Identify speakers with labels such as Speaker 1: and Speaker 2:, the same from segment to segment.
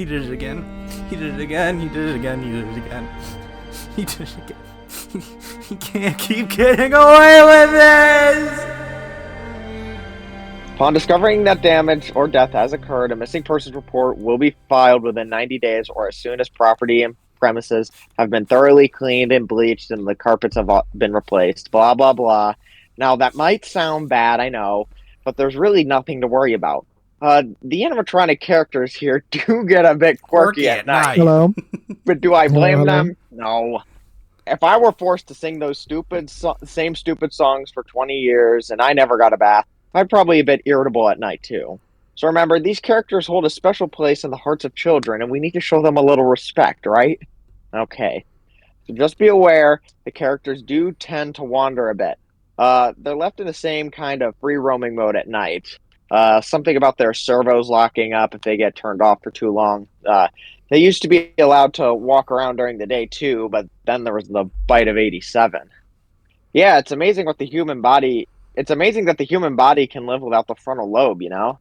Speaker 1: He did it again. He did it again. He did it again. He did it again. He did it again. He can't keep getting away with this!
Speaker 2: Upon discovering that damage or death has occurred, a missing persons report will be filed within 90 days or as soon as property and premises have been thoroughly cleaned and bleached and the carpets have been replaced. Blah, blah, blah. Now, that might sound bad, I know, but there's really nothing to worry about. The animatronic characters here do get a bit quirky at night.
Speaker 3: Hello?
Speaker 2: But do I blame
Speaker 3: Hello?
Speaker 2: them? No. If I were forced to sing those same stupid songs for 20 years and I never got a bath, I'd probably be a bit irritable at night too. So remember, these characters hold a special place in the hearts of children, and we need to show them a little respect, right? Okay. So just be aware, the characters do tend to wander a bit. They're left in the same kind of free roaming mode at night. Something about their servos locking up if they get turned off for too long. They used to be allowed to walk around during the day too, but then there was the bite of 87. Yeah, it's amazing that the human body can live without the frontal lobe, you know?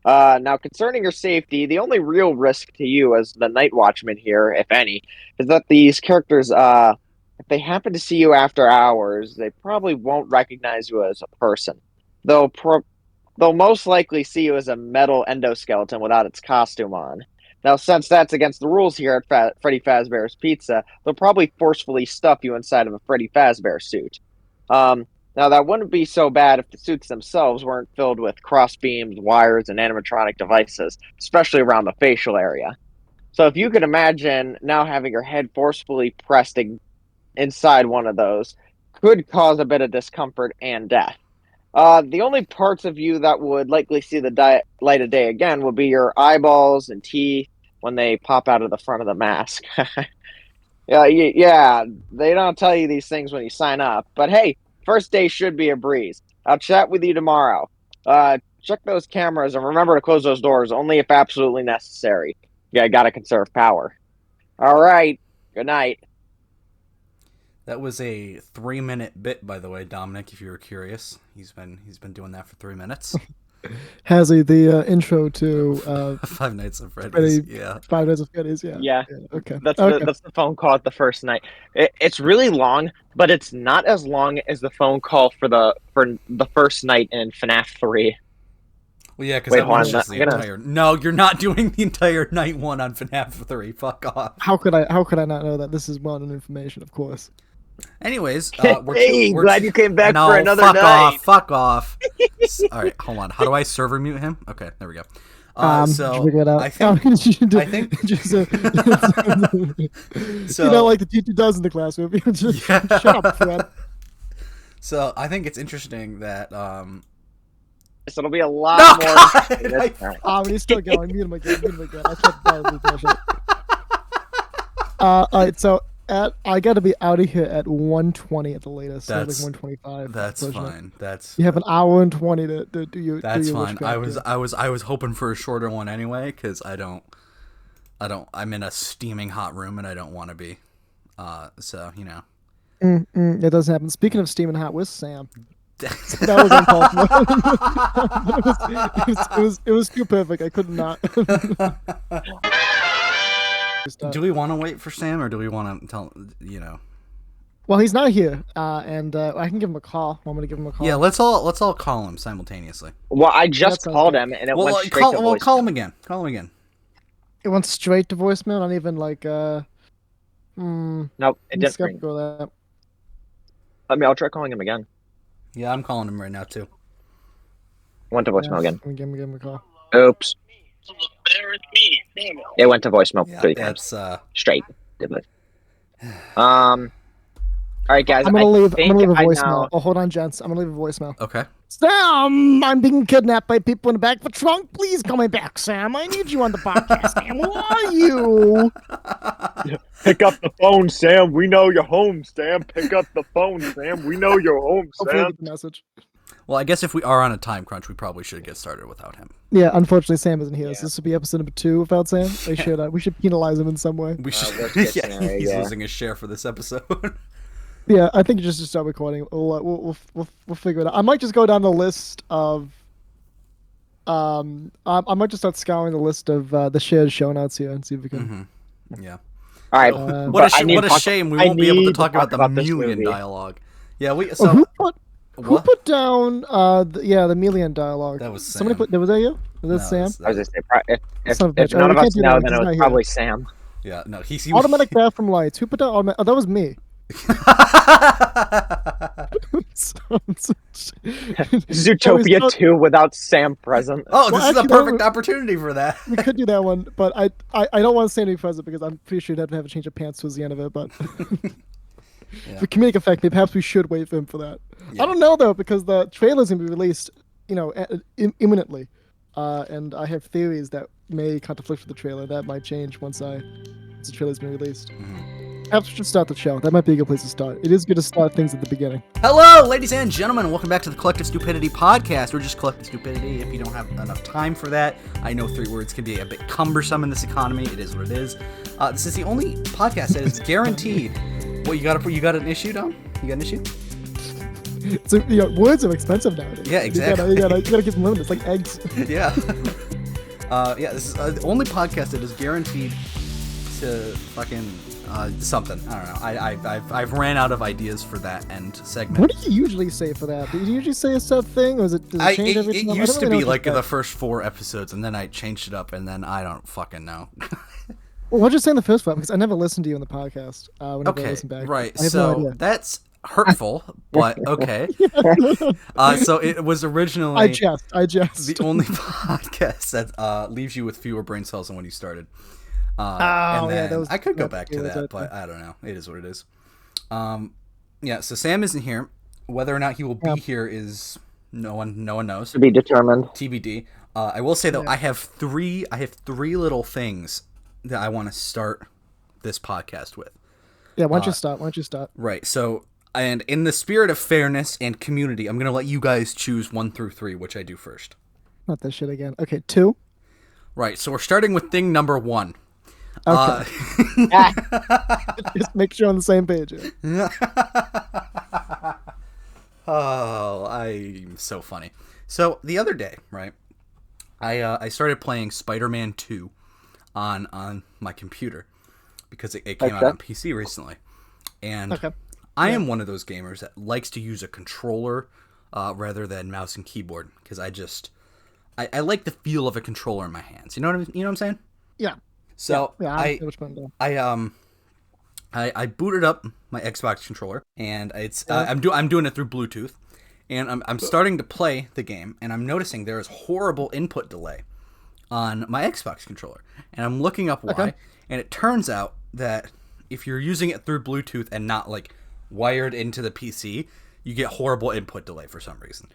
Speaker 2: Now, concerning your safety, the only real risk to you as the night watchman here, if any, is that these characters, if they happen to see you after hours, they probably won't recognize you as a person. They'll most likely see you as a metal endoskeleton without its costume on. Now, since that's against the rules here at Freddy Fazbear's Pizza, they'll probably forcefully stuff you inside of a Freddy Fazbear suit. Now, that wouldn't be so bad if the suits themselves weren't filled with cross beams, wires, and animatronic devices, especially around the facial area. So if you could imagine now having your head forcefully pressed inside one of those, could cause a bit of discomfort and death. The only parts of you that would likely see the light of day again would be your eyeballs and teeth when they pop out of the front of the mask. Yeah, they don't tell you these things when you sign up. But hey, first day should be a breeze. I'll chat with you tomorrow. Check those cameras and remember to close those doors only if absolutely necessary. Yeah, gotta conserve power. All right, good night.
Speaker 1: That was a 3-minute bit, by the way, Dominic, if you were curious. He's been doing that for 3 minutes.
Speaker 3: Has the intro to
Speaker 1: Five Nights at Freddy's.
Speaker 3: Freddy,
Speaker 1: Yeah.
Speaker 3: Five Nights at Freddy's, yeah.
Speaker 2: Yeah.
Speaker 3: Okay.
Speaker 2: That's
Speaker 3: Okay.
Speaker 2: the phone call at the first night. It's really long, but it's not as long as the phone call for the first night in FNAF 3.
Speaker 1: Well, yeah, because
Speaker 2: Wait,
Speaker 1: that
Speaker 2: hold
Speaker 1: one's
Speaker 2: on,
Speaker 1: just the entire... No, you're not doing the entire night one on FNAF 3. Fuck off.
Speaker 3: How could I not know that? This is well-known information, of course.
Speaker 1: Anyways,
Speaker 2: Glad you came back
Speaker 1: no,
Speaker 2: for another
Speaker 1: fuck
Speaker 2: night.
Speaker 1: Fuck off. All right, hold on. How do I server mute him? Okay, there we go. So
Speaker 3: figure it out.
Speaker 1: I think
Speaker 3: so, you know, like the teacher does in the classroom. Just shut up, Fred.
Speaker 1: So I think it's interesting that
Speaker 2: So it'll be a lot more.
Speaker 3: He's still going. Mute him again. I checked the all right, so I got to be out of here at 1:20 at the latest.
Speaker 1: That's
Speaker 3: so like 1:25.
Speaker 1: That's fine. That's
Speaker 3: you have an hour and 20 to do your.
Speaker 1: That's
Speaker 3: do your
Speaker 1: fine. I was hoping for a shorter one anyway because I'm in a steaming hot room and I don't want to be. So you know.
Speaker 3: It doesn't happen. Speaking of steaming hot, where's Sam? That was uncalled for. It was too perfect. I could not.
Speaker 1: Do we want to wait for Sam, or do we want to tell, you know?
Speaker 3: Well, he's not here, and I can give him a call. Want me to give him a call?
Speaker 1: Yeah, let's all call him simultaneously.
Speaker 2: Well, I just called him, and it went straight to voicemail.
Speaker 1: Call him again. Call him again.
Speaker 3: It went straight to voicemail, not even like,
Speaker 2: Nope, it didn't ring.
Speaker 3: That.
Speaker 2: I'll try calling him again.
Speaker 1: Yeah, I'm calling him right now, too.
Speaker 2: Went to voicemail again.
Speaker 3: Give him a call.
Speaker 2: Oops. It went to voicemail 3 times. Straight. All right, guys.
Speaker 3: I'm gonna leave a voicemail. Oh, hold on, gents. I'm gonna leave a voicemail.
Speaker 1: Okay.
Speaker 3: Sam, I'm being kidnapped by people in the back of a trunk. Please call me back, Sam. I need you on the podcast. Sam, who are you?
Speaker 2: Pick up the phone, Sam. We know you're home, Sam. Pick up the phone, Sam. We know you're home, Sam.
Speaker 3: Get the message.
Speaker 1: Well, I guess if we are on a time crunch, we probably should get started without him.
Speaker 3: Yeah, unfortunately, Sam isn't here. Yeah. So this will be episode number 2 without Sam. We should penalize him in some way.
Speaker 1: We should. He's losing his share for this episode.
Speaker 3: Yeah, I think just start recording. We'll figure it out. I might just go down the list of I might just start scouring the list of the shared show notes here and see if we can.
Speaker 1: Yeah.
Speaker 2: All right,
Speaker 1: What a shame we won't be able to talk about the
Speaker 2: this
Speaker 1: Melian
Speaker 2: movie.
Speaker 1: dialogue. Yeah, we
Speaker 3: Oh,
Speaker 1: so
Speaker 3: who
Speaker 1: what?
Speaker 3: put down the Melian dialogue?
Speaker 1: That was
Speaker 3: Somebody
Speaker 1: Sam.
Speaker 3: put. Was that you? Was that
Speaker 1: No,
Speaker 3: Sam?
Speaker 2: I was gonna say,
Speaker 3: Son of a
Speaker 2: if
Speaker 3: bitch.
Speaker 2: none
Speaker 3: We
Speaker 2: of us
Speaker 3: can't do that
Speaker 2: know,
Speaker 3: one,
Speaker 2: then
Speaker 3: 'cause
Speaker 2: it
Speaker 3: he's
Speaker 2: was
Speaker 3: not
Speaker 2: probably
Speaker 3: here.
Speaker 2: Sam.
Speaker 1: Yeah, no, he
Speaker 3: Automatic bathroom lights. Who put down automatic? Oh, that was me.
Speaker 2: Zootopia 2 without Sam present.
Speaker 1: Oh, this
Speaker 3: Well,
Speaker 1: is a
Speaker 3: actually,
Speaker 1: perfect opportunity for that.
Speaker 3: We could do that one, but I don't want Sam to be present because I'm pretty sure he'd have to have a change of pants towards the end of it. But for comedic effect, perhaps we should wait for him for that.
Speaker 1: Yeah.
Speaker 3: I don't know though because the trailer's gonna be released, imminently, and I have theories that may conflict with the trailer. That might change once the trailer's been released. Perhaps we should start the show. That might be a good place to start. It is good to start things at the beginning.
Speaker 1: Hello, ladies and gentlemen, and welcome back to the Collective Stupidity podcast. We're just Collective Stupidity. If you don't have enough time for that, I know 3 words can be a bit cumbersome in this economy. It is what it is. This is the only podcast that is guaranteed. What you got an issue, Dom? You got an issue?
Speaker 3: So words are expensive nowadays.
Speaker 1: Yeah, exactly.
Speaker 3: You gotta keep them limited. It's like eggs.
Speaker 1: Yeah. This is the only podcast that is guaranteed to fucking something. I don't know. I've ran out of ideas for that end segment.
Speaker 3: What do you usually say for that? Do you usually say a set thing, or does it change every time?
Speaker 1: It used to be like the first 4 episodes, and then I changed it up, and then I don't fucking know.
Speaker 3: Well, what'd you say in the first one? Because I never listened to you in the podcast. Whenever I listen back.
Speaker 1: Right.
Speaker 3: I have no idea.
Speaker 1: That's hurtful, but okay. So it was originally
Speaker 3: I jest.
Speaker 1: the only podcast that leaves you with fewer brain cells than when you started. And then I could go back to that, but I don't know. It is what it is. So Sam isn't here. Whether or not he will be here is no one knows.
Speaker 2: To be determined.
Speaker 1: TBD. I will say though, I have three little things that I want to start this podcast with.
Speaker 3: Yeah, why don't you start?
Speaker 1: Right. So, and in the spirit of fairness and community, I'm going to let you guys choose 1 through 3, which I do first.
Speaker 3: Not that shit again. Okay, 2.
Speaker 1: Right. So we're starting with thing number 1.
Speaker 3: Okay. Just make sure on the same page. Yeah.
Speaker 1: Oh, I'm so funny. So the other day, right, I started playing Spider-Man 2 on my computer because it came out on PC recently, and I am one of those gamers that likes to use a controller rather than mouse and keyboard because I like the feel of a controller in my hands. You know what I'm saying?
Speaker 3: Yeah.
Speaker 1: So
Speaker 3: I
Speaker 1: booted up my Xbox controller, and I'm doing it through Bluetooth, and I'm starting to play the game, and I'm noticing there is horrible input delay on my Xbox controller, and I'm looking up why, and it turns out that if you're using it through Bluetooth and not like wired into the PC, you get horrible input delay for some reason.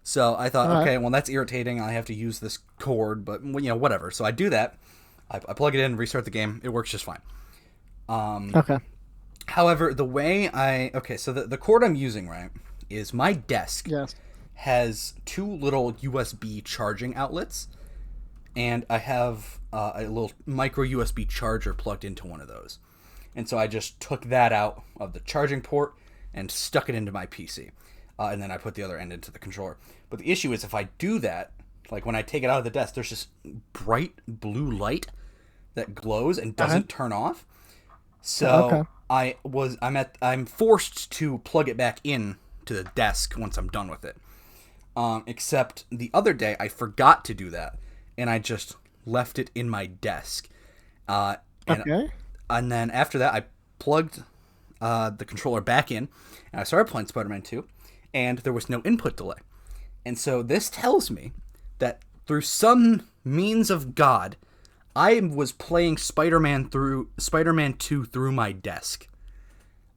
Speaker 1: So I thought, okay, well that's irritating. I have to use this cord, but whatever. So I do that. I plug it in, restart the game. It works just fine. However, the way so the cord I'm using, right, is my desk has 2 little USB charging outlets, and I have a little micro USB charger plugged into one of those. And so I just took that out of the charging port and stuck it into my PC. And then I put the other end into the controller. But the issue is if I do that, like when I take it out of the desk, there's this bright blue light that glows and doesn't turn off. So I'm forced to plug it back in to the desk once I'm done with it. Except the other day I forgot to do that, and I just left it in my desk. And then after that I plugged the controller back in, and I started playing Spider-Man 2, and there was no input delay. And so this tells me that through some means of God, I was playing Spider-Man 2 through my desk.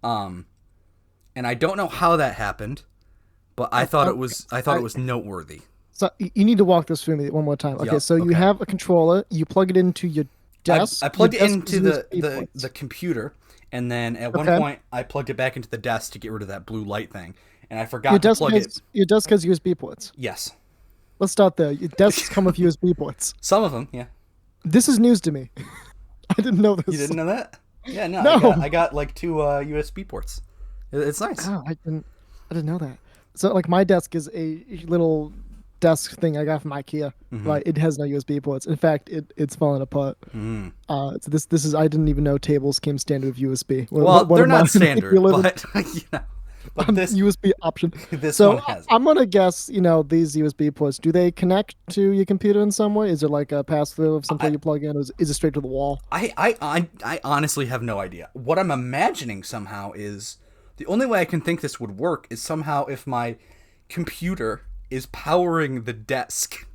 Speaker 1: And I don't know how that happened, but I thought it was noteworthy.
Speaker 3: So you need to walk this through me one more time. Okay, so you have a controller, you plug it into your desk.
Speaker 1: I plugged it into the computer, and then at one point I plugged it back into the desk to get rid of that blue light thing, and I forgot to plug it.
Speaker 3: Your desk has USB ports.
Speaker 1: Yes.
Speaker 3: Let's start there. Your desks come with USB ports.
Speaker 1: Some of them, yeah.
Speaker 3: This is news to me. I didn't know this.
Speaker 1: You didn't know that? Yeah, no. I got like 2 USB ports. It's nice.
Speaker 3: Oh, I didn't know that. So like my desk is a little desk thing I got from IKEA. Right, it has no USB ports. In fact, it's falling apart. So this is I didn't even know tables came standard with USB.
Speaker 1: Well, they're not standard, but but this
Speaker 3: USB option.
Speaker 1: This
Speaker 3: so
Speaker 1: one has.
Speaker 3: I'm gonna guess, these USB ports, do they connect to your computer in some way? Is there like a pass through of something you plug in, or is it straight to the wall?
Speaker 1: I honestly have no idea. What I'm imagining somehow is the only way I can think this would work is somehow if my computer is powering the desk,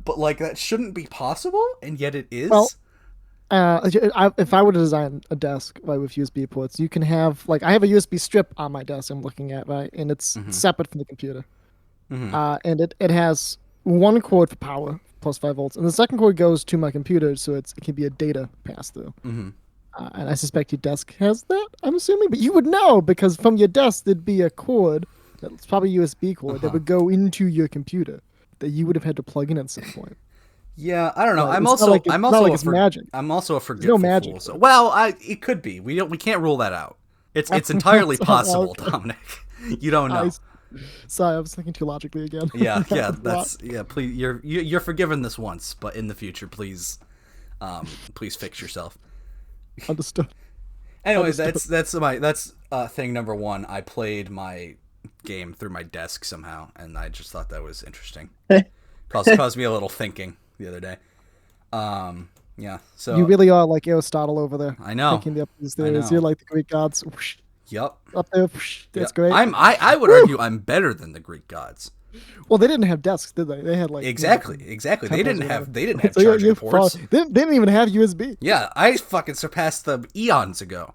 Speaker 1: but like that shouldn't be possible, and yet it is.
Speaker 3: Well, if I were to design a desk with USB ports, you can have I have a USB strip on my desk I'm looking at, right, and it's separate from the computer, and it has one cord for power plus 5 volts, and the second cord goes to my computer, so it can be a data pass through. And I suspect your desk has that. I'm assuming, but you would know because from your desk there'd be a cord that's probably a USB cord that would go into your computer that you would have had to plug in at some point.
Speaker 1: Yeah, I don't know. I'm
Speaker 3: it's
Speaker 1: also
Speaker 3: not like it's magic.
Speaker 1: I'm also a forgetful
Speaker 3: no magic.
Speaker 1: fool. So, well, it could be. We can't rule that out. It's entirely possible, Dominic. You don't know.
Speaker 3: Sorry, I was thinking too logically again.
Speaker 1: Yeah. Please, you're forgiven this once, but in the future, please fix yourself.
Speaker 3: Understood.
Speaker 1: Anyways, that's thing number one. I played my game through my desk somehow, and I just thought that was interesting. Caused me a little thinking the other day. Yeah. So
Speaker 3: you really are like Aristotle over there.
Speaker 1: I know.
Speaker 3: Thinking up these theories. You're like the Greek gods. Whoosh,
Speaker 1: yep.
Speaker 3: Up there. Whoosh, that's great.
Speaker 1: I would argue I'm better than the Greek gods.
Speaker 3: Well, they didn't have desks, did they? They had
Speaker 1: exactly. They didn't have charging ports.
Speaker 3: They didn't even have USB.
Speaker 1: Yeah, I fucking surpassed them eons ago.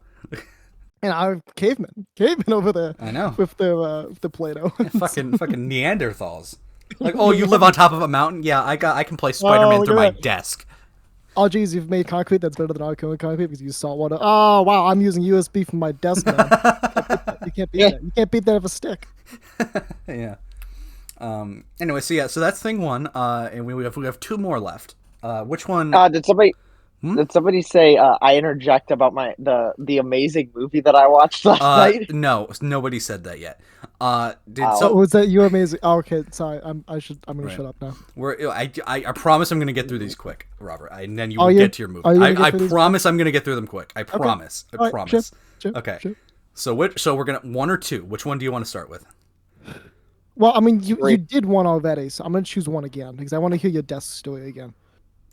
Speaker 3: And I'm cavemen over there.
Speaker 1: I know.
Speaker 3: With the Play-Doh.
Speaker 1: fucking Neanderthals. Like, oh, you live on top of a mountain? Yeah, I can play Spider-Man through my desk.
Speaker 3: Oh, geez, you've made concrete that's better than our concrete because you use salt water. Oh, wow, I'm using USB from my desk now. You can't beat that. You can't beat that with a stick.
Speaker 1: Yeah. Anyway, so that's thing one. And we have 2 more left. Which one?
Speaker 2: Did somebody say I interject about the amazing movie that I watched last night?
Speaker 1: No, nobody said that yet.
Speaker 3: Was that you amazing? Oh, okay, sorry. I'm gonna shut up now.
Speaker 1: I promise I'm gonna get through these quick, Robert. And then you will get to your movie. I promise I'm gonna get through them quick. I promise. Okay. I promise.
Speaker 3: Sure,
Speaker 1: okay.
Speaker 3: Sure.
Speaker 1: So we're gonna 1 or 2. Which one do you want to start with?
Speaker 3: Well, I mean, you did one already, so I'm gonna choose one again because I want to hear your desk story again.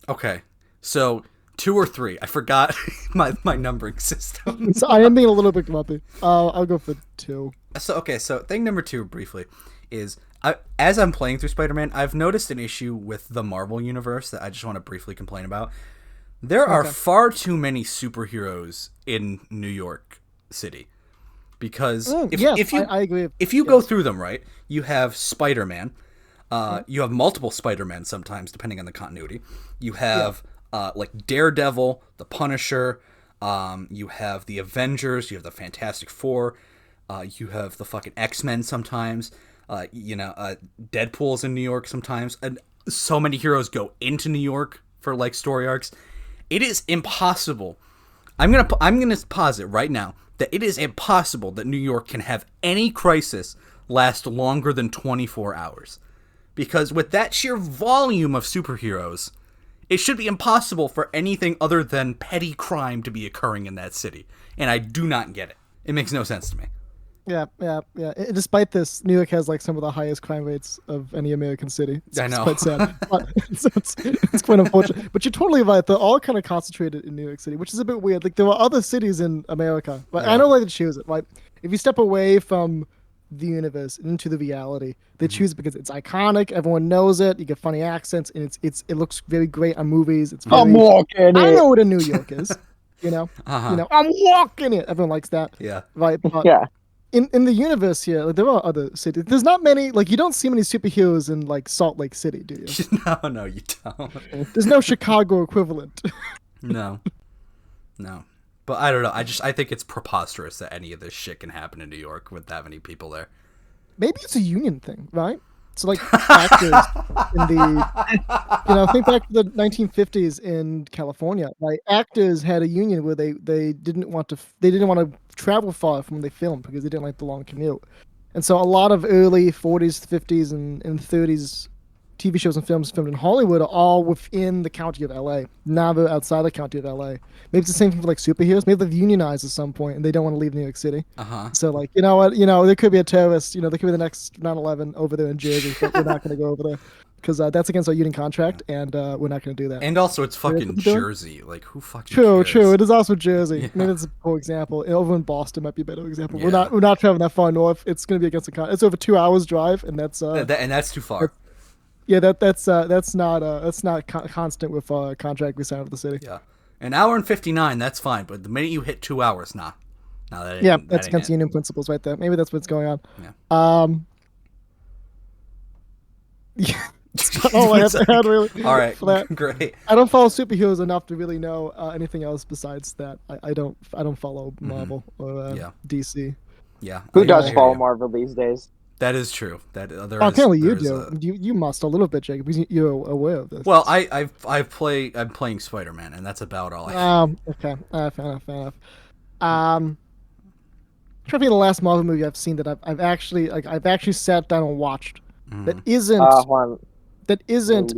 Speaker 1: Okay. So 2 or 3. I forgot my numbering system.
Speaker 3: So I am being a little bit grumpy. I'll go for 2.
Speaker 1: So thing number 2 briefly is as I'm playing through Spider-Man, I've noticed an issue with the Marvel universe that I just want to briefly complain about. There are far too many superheroes in New York City. Because
Speaker 3: I agree.
Speaker 1: If you go through them, right, you have Spider-Man. You have multiple Spider-Man sometimes, depending on the continuity. You have like Daredevil, the Punisher. You have the Avengers. You have the Fantastic Four. You have the fucking X-Men sometimes. Deadpool's in New York sometimes. And so many heroes go into New York for like story arcs. It is impossible. I'm gonna posit right now that it is impossible that New York can have any crisis last longer than 24 hours. Because with that sheer volume of superheroes, it should be impossible for anything other than petty crime to be occurring in that city. And I do not get it. It makes no sense to me.
Speaker 3: Yeah. Despite this, New York has like some of the highest crime rates of any American city.
Speaker 1: I know.
Speaker 3: It's quite sad. It's quite unfortunate. But you're totally right. They're all kind of concentrated in New York City, which is a bit weird. Like there are other cities in America, but I know why they choose it. Right? If you step away from the universe into the reality, they choose it because it's iconic. Everyone knows it. You get funny accents, and it looks very great on movies. It's very,
Speaker 2: I'm walking it.
Speaker 3: I know what a New York is. I'm walking it. Everyone likes that.
Speaker 1: Yeah.
Speaker 3: Right. But
Speaker 2: yeah.
Speaker 3: In the universe here, like, there are other cities. There's not many, like, you don't see many superheroes in, like, Salt Lake City, do you?
Speaker 1: No, you don't.
Speaker 3: There's no Chicago equivalent.
Speaker 1: No. But I don't know. I think it's preposterous that any of this shit can happen in New York with that many people there.
Speaker 3: Maybe it's a union thing, right? So, like, actors in the, think back to the 1950s in California. Like, actors had a union where they didn't want to travel far from when they filmed because they didn't like the long commute. And so a lot of early 40s, 50s, and 30s TV shows and films filmed in Hollywood are all within the county of LA. Now they're outside the county of LA. Maybe it's the same thing for like superheroes. Maybe they've unionized at some point and they don't want to leave New York City. So like, you know what? There could be a terrorist. There could be the next 9/11 over there in Jersey, but we're not going to go over there because that's against our union contract, and we're not going to do that.
Speaker 1: And also, it's fucking Jersey. Like, who fucking
Speaker 3: True.
Speaker 1: cares?
Speaker 3: It is also Jersey.
Speaker 1: Yeah.
Speaker 3: Maybe that's a poor example. Over in Boston might be a better example.
Speaker 1: Yeah.
Speaker 3: We're not traveling that far north. It's going to be against the contract. It's over 2 hours drive, and that's
Speaker 1: and that's too far.
Speaker 3: That's not constant with contract we signed with the city.
Speaker 1: Yeah, an hour and 59. That's fine, but the minute you hit 2 hours, nah.
Speaker 3: That's against union principles right there. Maybe that's what's going on.
Speaker 1: Yeah.
Speaker 3: That's all I had really.
Speaker 1: All right, great.
Speaker 3: I don't follow superheroes enough to really know anything else besides that. I don't follow Marvel or DC.
Speaker 1: Yeah.
Speaker 2: Who does follow Marvel these days?
Speaker 1: That is true.
Speaker 3: Apparently you do. You must a little bit, Jacob, because you're aware of this.
Speaker 1: Well, I'm playing Spider-Man, and that's about all
Speaker 3: okay. Fair enough. Trying to think the last Marvel movie I've seen that I've actually sat down and watched that isn't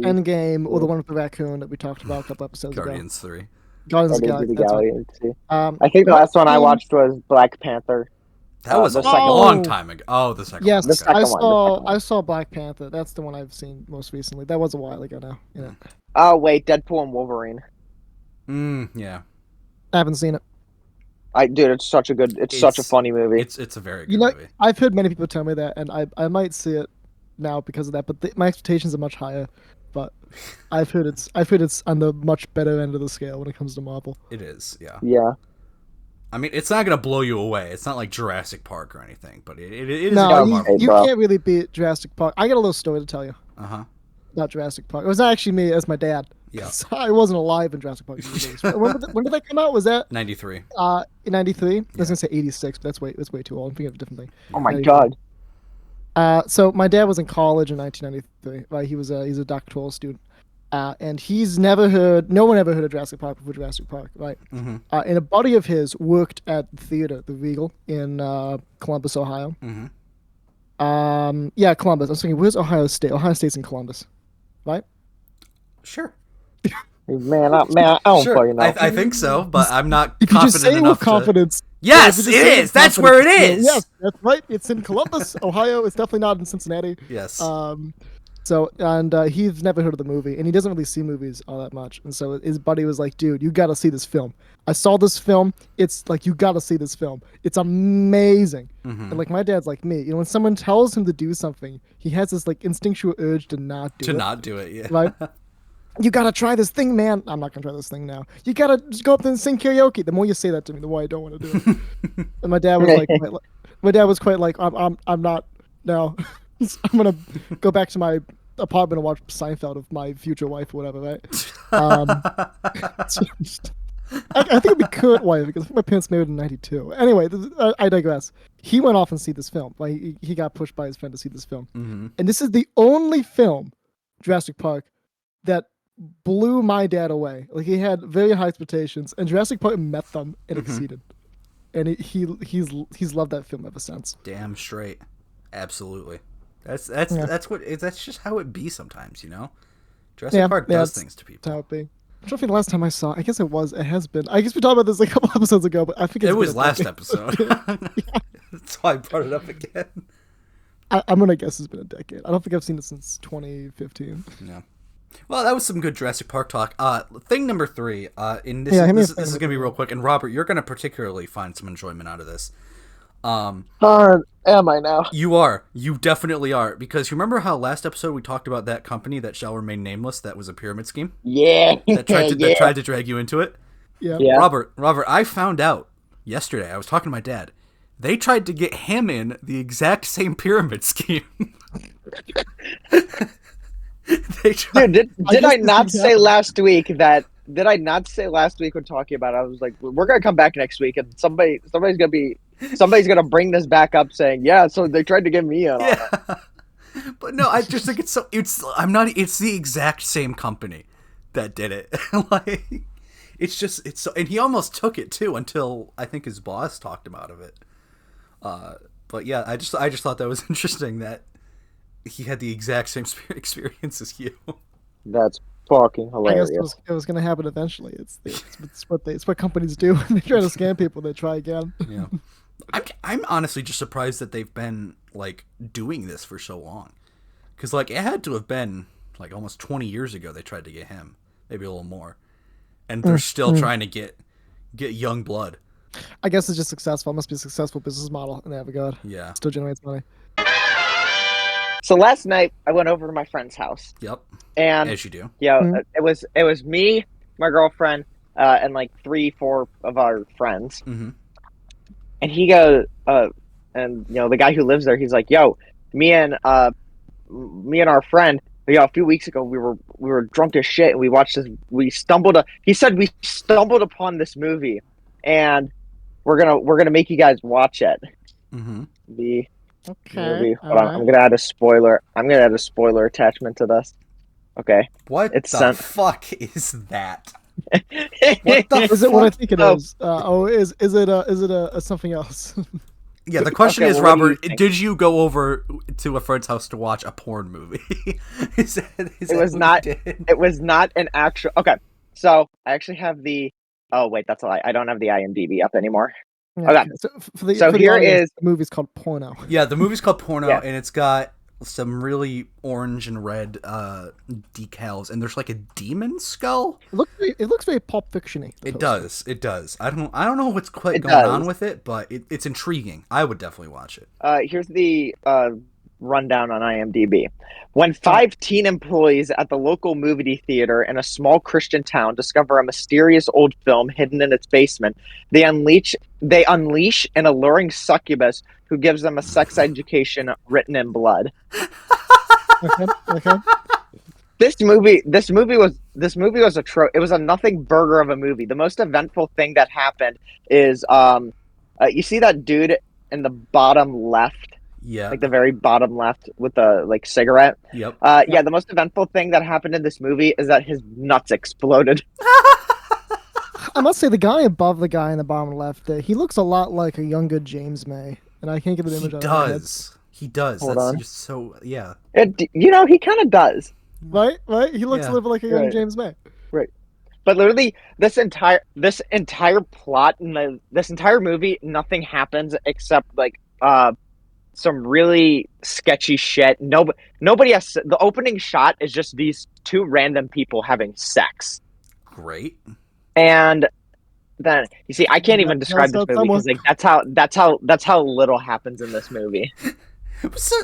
Speaker 3: Endgame or the one with the raccoon that we talked about a couple episodes
Speaker 1: Guardians
Speaker 3: ago.
Speaker 1: 3.
Speaker 3: Guardians of the Galaxy.
Speaker 2: I think the last one I watched was Black Panther.
Speaker 1: That was a long time ago. Oh, the second one.
Speaker 3: Yes,
Speaker 1: Okay.
Speaker 3: I saw Black Panther. That's the one I've seen most recently. That was a while ago now. Yeah.
Speaker 2: Oh wait, Deadpool and Wolverine.
Speaker 1: Yeah.
Speaker 3: I haven't seen it.
Speaker 2: Dude, it's such a funny movie.
Speaker 1: It's a very good movie.
Speaker 3: I've heard many people tell me that, and I might see it now because of that. But my expectations are much higher. But I've heard it's on the much better end of the scale when it comes to Marvel.
Speaker 1: It is, yeah.
Speaker 2: Yeah.
Speaker 1: I mean, it's not gonna blow you away. It's not like Jurassic Park or anything, but it is.
Speaker 3: No, you can't really beat Jurassic Park. I got a little story to tell you. About Jurassic Park. It was not actually me, as my dad.
Speaker 1: Yeah.
Speaker 3: So I wasn't alive when Jurassic Park was released. when did that come out? Was that
Speaker 1: 93?
Speaker 3: 93. I was gonna say 86, but that's way too old. I'm thinking of a different thing.
Speaker 2: Oh my god.
Speaker 3: So my dad was in college in 1993. Right, he's a doctoral student. And no one ever heard of Jurassic Park before Jurassic Park, right? And a buddy of his worked at the theater, the Regal, in Columbus, Ohio. Columbus. I was thinking, where's Ohio State? Ohio State's in Columbus, right?
Speaker 1: Sure.
Speaker 2: Man, I don't fucking know.
Speaker 1: I think so, but I'm not
Speaker 3: if
Speaker 1: confident
Speaker 3: you just say
Speaker 1: enough
Speaker 3: with confidence.
Speaker 1: Yes, it is. That's where it is.
Speaker 3: Yes, that's right. It's in Columbus, Ohio. It's definitely not in Cincinnati.
Speaker 1: Yes.
Speaker 3: He's never heard of the movie, and he doesn't really see movies all that much. And so his buddy was like, dude, you got to see this film. I saw this film. It's like, you got to see this film. It's amazing. And like, my dad's like me. When someone tells him to do something, he has this like instinctual urge to not do it.
Speaker 1: Yeah.
Speaker 3: Right? You got to try this thing, man. I'm not going to try this thing now. You got to just go up there and sing karaoke. The more you say that to me, the more I don't want to do it. And my dad was quite like, I'm not, no. I'm gonna go back to my apartment and watch Seinfeld with my future wife or whatever, right? I think it'd be current wife because I think my parents married in '92. Anyway, I digress. He went off and see this film. Like he got pushed by his friend to see this film, and this is the only film, Jurassic Park, that blew my dad away. Like he had very high expectations, and Jurassic Park met them and exceeded. And he's loved that film ever since.
Speaker 1: Damn straight, absolutely. That's just how it be sometimes, Jurassic Park does things to people.
Speaker 3: How it be. I'm trying to think the last time I saw. I guess it has been. I guess we talked about this a couple episodes ago, but I think
Speaker 1: it was last episode. That's why I brought it up again.
Speaker 3: I'm gonna guess it's been a decade. I don't think I've seen it since 2015.
Speaker 1: Yeah. Well, that was some good Jurassic Park talk. Thing number 3. This is gonna be real quick, and Robert, you're gonna particularly find some enjoyment out of this.
Speaker 2: Am I now?
Speaker 1: You are. You definitely are. Because you remember how last episode we talked about that company that shall remain nameless that was a pyramid scheme?
Speaker 2: Yeah.
Speaker 1: That tried to drag you into it?
Speaker 3: Yeah.
Speaker 1: Robert, I found out yesterday. I was talking to my dad. They tried to get him in the exact same pyramid scheme.
Speaker 2: Dude, did I not say last week that... Did I not say last week when talking about it, I was like, we're going to come back next week and somebody's going to bring this back up saying, yeah, so they tried to get me in.
Speaker 1: Yeah. But no, I just think it's the exact same company that did it. Like, and he almost took it too until I think his boss talked him out of it. But yeah, I just thought that was interesting that he had the exact same experience as you.
Speaker 2: That's fucking
Speaker 3: I guess
Speaker 2: hilarious.
Speaker 3: it was going to happen eventually. It's what companies do when they try to scam people. They try again.
Speaker 1: Yeah, I'm honestly just surprised that they've been like doing this for so long, because like it had to have been like almost 20 years ago they tried to get him, maybe a little more, and they're still trying to get young blood.
Speaker 3: I guess it's just successful. It must be a successful business model in that regard.
Speaker 1: Yeah.
Speaker 3: Still generates money.
Speaker 2: So last night I went over to my friend's house.
Speaker 1: Yep.
Speaker 2: And
Speaker 1: As you do.
Speaker 2: Yeah, it was me, my girlfriend, and like 3-4 of our friends.
Speaker 1: Mm-hmm.
Speaker 2: And he goes, and the guy who lives there, he's like, "Yo, me and our friend, a few weeks ago we were drunk as shit and we watched this. He said we stumbled upon this movie, and we're gonna make you guys watch it."
Speaker 1: Mm-hmm.
Speaker 2: The
Speaker 3: Okay.
Speaker 2: movie. Hold on, I'm gonna add a spoiler. I'm gonna add a spoiler attachment to this. Okay.
Speaker 1: What
Speaker 2: It's
Speaker 1: the fuck is that?
Speaker 2: What
Speaker 1: the
Speaker 3: Is it what I think it
Speaker 2: Oh.
Speaker 3: is? Is it something else?
Speaker 1: Yeah, the question
Speaker 2: Okay,
Speaker 1: is,
Speaker 2: well, what do you
Speaker 1: Robert,
Speaker 2: think?
Speaker 1: did you go over to a friend's house to watch a porn movie? Is that
Speaker 2: It was
Speaker 1: what
Speaker 2: not.
Speaker 1: you did?
Speaker 2: It was not an actual. Okay, so I actually have the. Oh wait, that's a lie. I don't have the IMDb up anymore.
Speaker 3: Yeah,
Speaker 2: Okay.
Speaker 3: So
Speaker 2: So
Speaker 3: for
Speaker 2: here
Speaker 3: the audience,
Speaker 2: is-
Speaker 3: the movie's called Porno.
Speaker 1: Yeah, the movie's called Porno,
Speaker 2: Yeah.
Speaker 1: and it's got some really orange and red decals, and there's like a demon skull.
Speaker 3: It looks very Pulp Fiction-y. the
Speaker 1: It
Speaker 3: poster.
Speaker 1: does. I don't know what's quite
Speaker 2: It
Speaker 1: going
Speaker 2: does.
Speaker 1: on with it, but it's intriguing. I would definitely watch it.
Speaker 2: Here's the rundown on IMDb. When 5 teen employees at the local movie theater in a small Christian town discover a mysterious old film hidden in its basement, they unleash an alluring succubus who gives them a sex education written in blood.
Speaker 3: Okay.
Speaker 2: This movie was it was a nothing burger of a movie. The most eventful thing that happened is you see that dude in the bottom left,
Speaker 1: Yeah.
Speaker 2: like the very bottom left with the like cigarette.
Speaker 1: Yep.
Speaker 2: Yeah, the most eventful thing that happened in this movie is that his nuts exploded.
Speaker 3: I must say, the guy above the guy in the bottom left, he looks a lot like a younger James May, and I can't get the
Speaker 1: He
Speaker 3: image out of my head.
Speaker 1: does. He does.
Speaker 2: Hold
Speaker 1: That's
Speaker 2: on.
Speaker 1: just so yeah.
Speaker 2: He kind of does.
Speaker 3: Right? He looks
Speaker 1: Yeah.
Speaker 3: a little like a young
Speaker 2: Right.
Speaker 3: James May.
Speaker 2: But literally, this entire plot and this entire movie, nothing happens except like some really sketchy shit. Nobody has. The opening shot is just these 2 random people having sex,
Speaker 1: Great.
Speaker 2: and then you see, I can't even
Speaker 3: That
Speaker 2: describe this
Speaker 3: sounds
Speaker 2: movie because like that's how little happens in this movie.
Speaker 1: So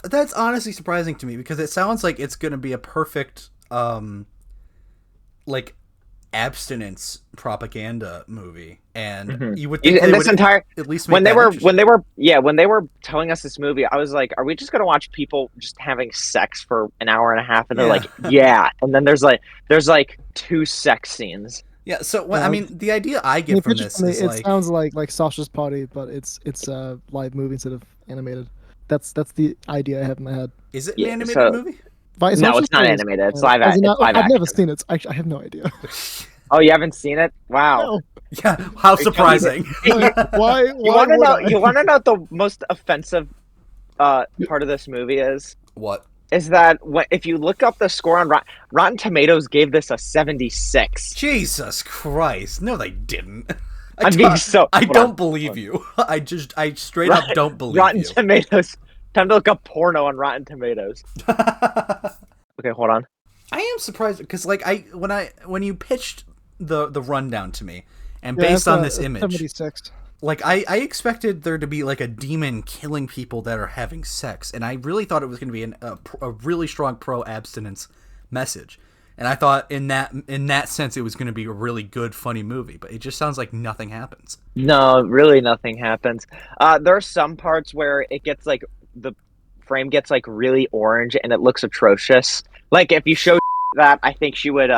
Speaker 1: that's honestly surprising to me because it sounds like it's going to be a perfect like abstinence propaganda movie, and you would think
Speaker 2: And
Speaker 1: they
Speaker 2: this
Speaker 1: would
Speaker 2: entire
Speaker 1: at least make
Speaker 2: when they
Speaker 1: that
Speaker 2: were
Speaker 1: interesting.
Speaker 2: when they were telling us this movie, I was like, are we just gonna watch people just having sex for an hour and a half? And they're
Speaker 1: Yeah.
Speaker 2: like, yeah. And then there's like 2 sex scenes.
Speaker 1: Yeah, so I mean, the idea I get from this is
Speaker 3: it
Speaker 1: like
Speaker 3: sounds like Sasha's Party, but it's a live movie instead of animated. That's the idea I have in my head.
Speaker 1: is it an
Speaker 2: Yeah,
Speaker 1: animated
Speaker 2: so-
Speaker 1: movie?
Speaker 2: No, it's not animated. It's live
Speaker 3: As in,
Speaker 2: it's live
Speaker 3: I've never
Speaker 2: action.
Speaker 3: seen it. I have no idea.
Speaker 2: Oh, you haven't seen it? Wow.
Speaker 3: No.
Speaker 1: Yeah, how surprising.
Speaker 3: Why?
Speaker 2: You want to know? You want to know what the most offensive part of this movie is?
Speaker 1: What?
Speaker 2: Is that if you look up the score on Rotten Tomatoes, gave this a 76.
Speaker 1: Jesus Christ. No, they didn't.
Speaker 2: I'm being so.
Speaker 1: I
Speaker 2: hold
Speaker 1: don't
Speaker 2: on.
Speaker 1: believe you. I straight up don't believe
Speaker 2: Rotten
Speaker 1: you.
Speaker 2: Tomatoes. Time to look up porno on Rotten Tomatoes. Okay, hold on.
Speaker 1: I am surprised because like when you pitched the rundown to me and
Speaker 3: Yeah,
Speaker 1: based on this
Speaker 3: it's
Speaker 1: image
Speaker 3: 76.
Speaker 1: like I expected there to be like a demon killing people that are having sex, and I really thought it was going to be a really strong pro abstinence message, and I thought in that sense it was going to be a really good funny movie, but it just sounds like nothing happens.
Speaker 2: No, really, nothing happens. There are some parts where it gets like the frame gets like really orange and it looks atrocious. Like if you show that, I think she would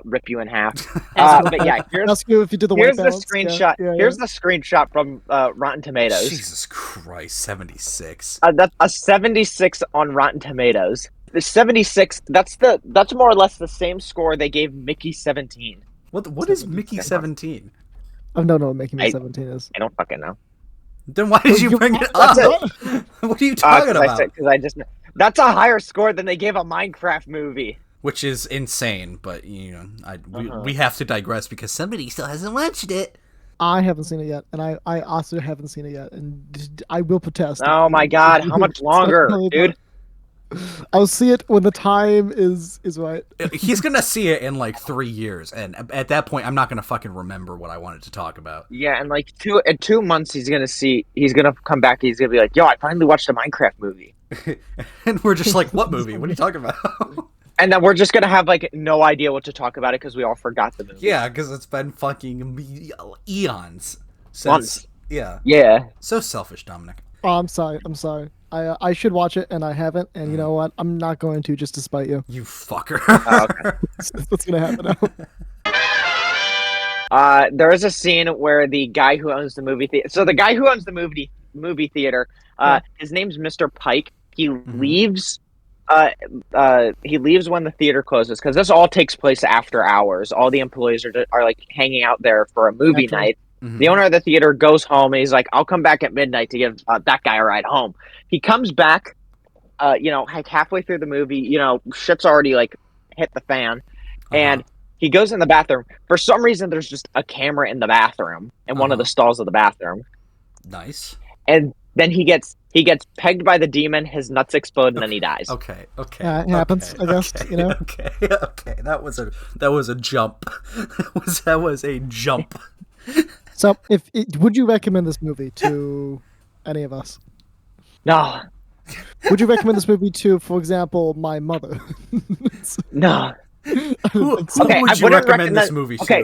Speaker 2: rip you in half. But yeah,
Speaker 3: Ask you if you did the white
Speaker 2: here's the
Speaker 3: balance.
Speaker 2: screenshot.
Speaker 3: Yeah.
Speaker 2: Here's the screenshot from Rotten Tomatoes.
Speaker 1: Jesus Christ, 76.
Speaker 2: That's a 76 on Rotten Tomatoes. The 76. That's more or less the same score they gave Mickey 17.
Speaker 1: What is Mickey 17?
Speaker 3: I don't know what Making Me
Speaker 2: I-
Speaker 3: 17 is.
Speaker 2: I don't fucking know.
Speaker 1: Then why did you bring it up? What are you talking about?
Speaker 2: That's a higher score than they gave a Minecraft movie.
Speaker 1: Which is insane, but we have to digress because somebody still hasn't watched it.
Speaker 3: I haven't seen it yet, and I also haven't seen it yet, and I will protest.
Speaker 2: Oh my god, how much longer, dude?
Speaker 3: I'll see it when the time is right.
Speaker 1: He's gonna see it in like 3 years, and at that point, I'm not gonna fucking remember what I wanted to talk about.
Speaker 2: Yeah, and like in 2 months, he's gonna come back. He's gonna be like, "Yo, I finally watched a Minecraft movie,"
Speaker 1: and we're just like, "What movie? What are you talking about?"
Speaker 2: And then we're just gonna have like no idea what to talk about it because we all forgot the movie.
Speaker 1: Yeah, because it's been fucking eons since.
Speaker 2: Months.
Speaker 1: Yeah. So selfish, Dominic.
Speaker 3: Oh, I'm sorry. I should watch it, and I haven't. And you know what? I'm not going to, just to spite you.
Speaker 1: You fucker.
Speaker 2: Okay.
Speaker 3: That's what's gonna happen now.
Speaker 2: There is a scene where the guy who owns the movie theater. So the guy who owns the movie theater, his name's Mr. Pike. He leaves. He leaves when the theater closes because this all takes place after hours. All the employees are like hanging out there for a movie night. The owner of the theater goes home and he's like, "I'll come back at midnight to give that guy a ride home." He comes back, like halfway through the movie. Shit's already like hit the fan, and he goes in the bathroom. For some reason, there's just a camera in the bathroom in one of the stalls of the bathroom.
Speaker 1: Nice.
Speaker 2: And then he gets pegged by the demon. His nuts explode, and then he dies.
Speaker 1: Okay.
Speaker 3: It happens, I guess.
Speaker 1: Okay. That was a jump. that was a jump.
Speaker 3: So, would you recommend this movie to any of us?
Speaker 2: No.
Speaker 3: Would you recommend this movie to, for example, my mother?
Speaker 2: No.
Speaker 1: Who would you recommend this movie to?
Speaker 2: Okay.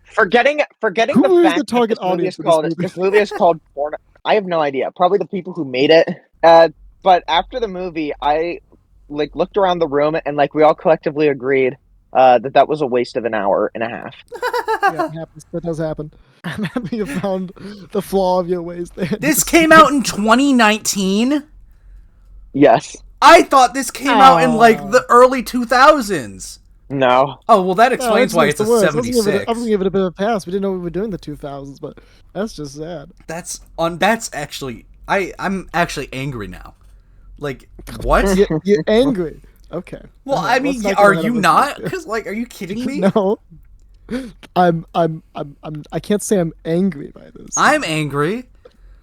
Speaker 2: Forgetting the fact
Speaker 3: the target audience
Speaker 2: this movie is called porn. I have no idea. Probably the people who made it. But after the movie, I looked around the room and we all collectively agreed that was a waste of an hour and a half.
Speaker 3: Yeah, it happens. That does happen. I'm happy you found the flaw of your ways there.
Speaker 1: This came out in 2019?
Speaker 2: Yes.
Speaker 1: I thought this came out in the early 2000s.
Speaker 2: No.
Speaker 1: Oh, well, that explains why it's a 76.
Speaker 3: I was going to give it a bit of a pass. We didn't know we were doing the 2000s, but that's just sad.
Speaker 1: That's actually... I'm actually angry now. Like, what?
Speaker 3: You're angry. Okay.
Speaker 1: Well, I mean, are you not? Because, are you kidding me?
Speaker 3: No. I can't say I'm angry by this.
Speaker 1: I'm angry.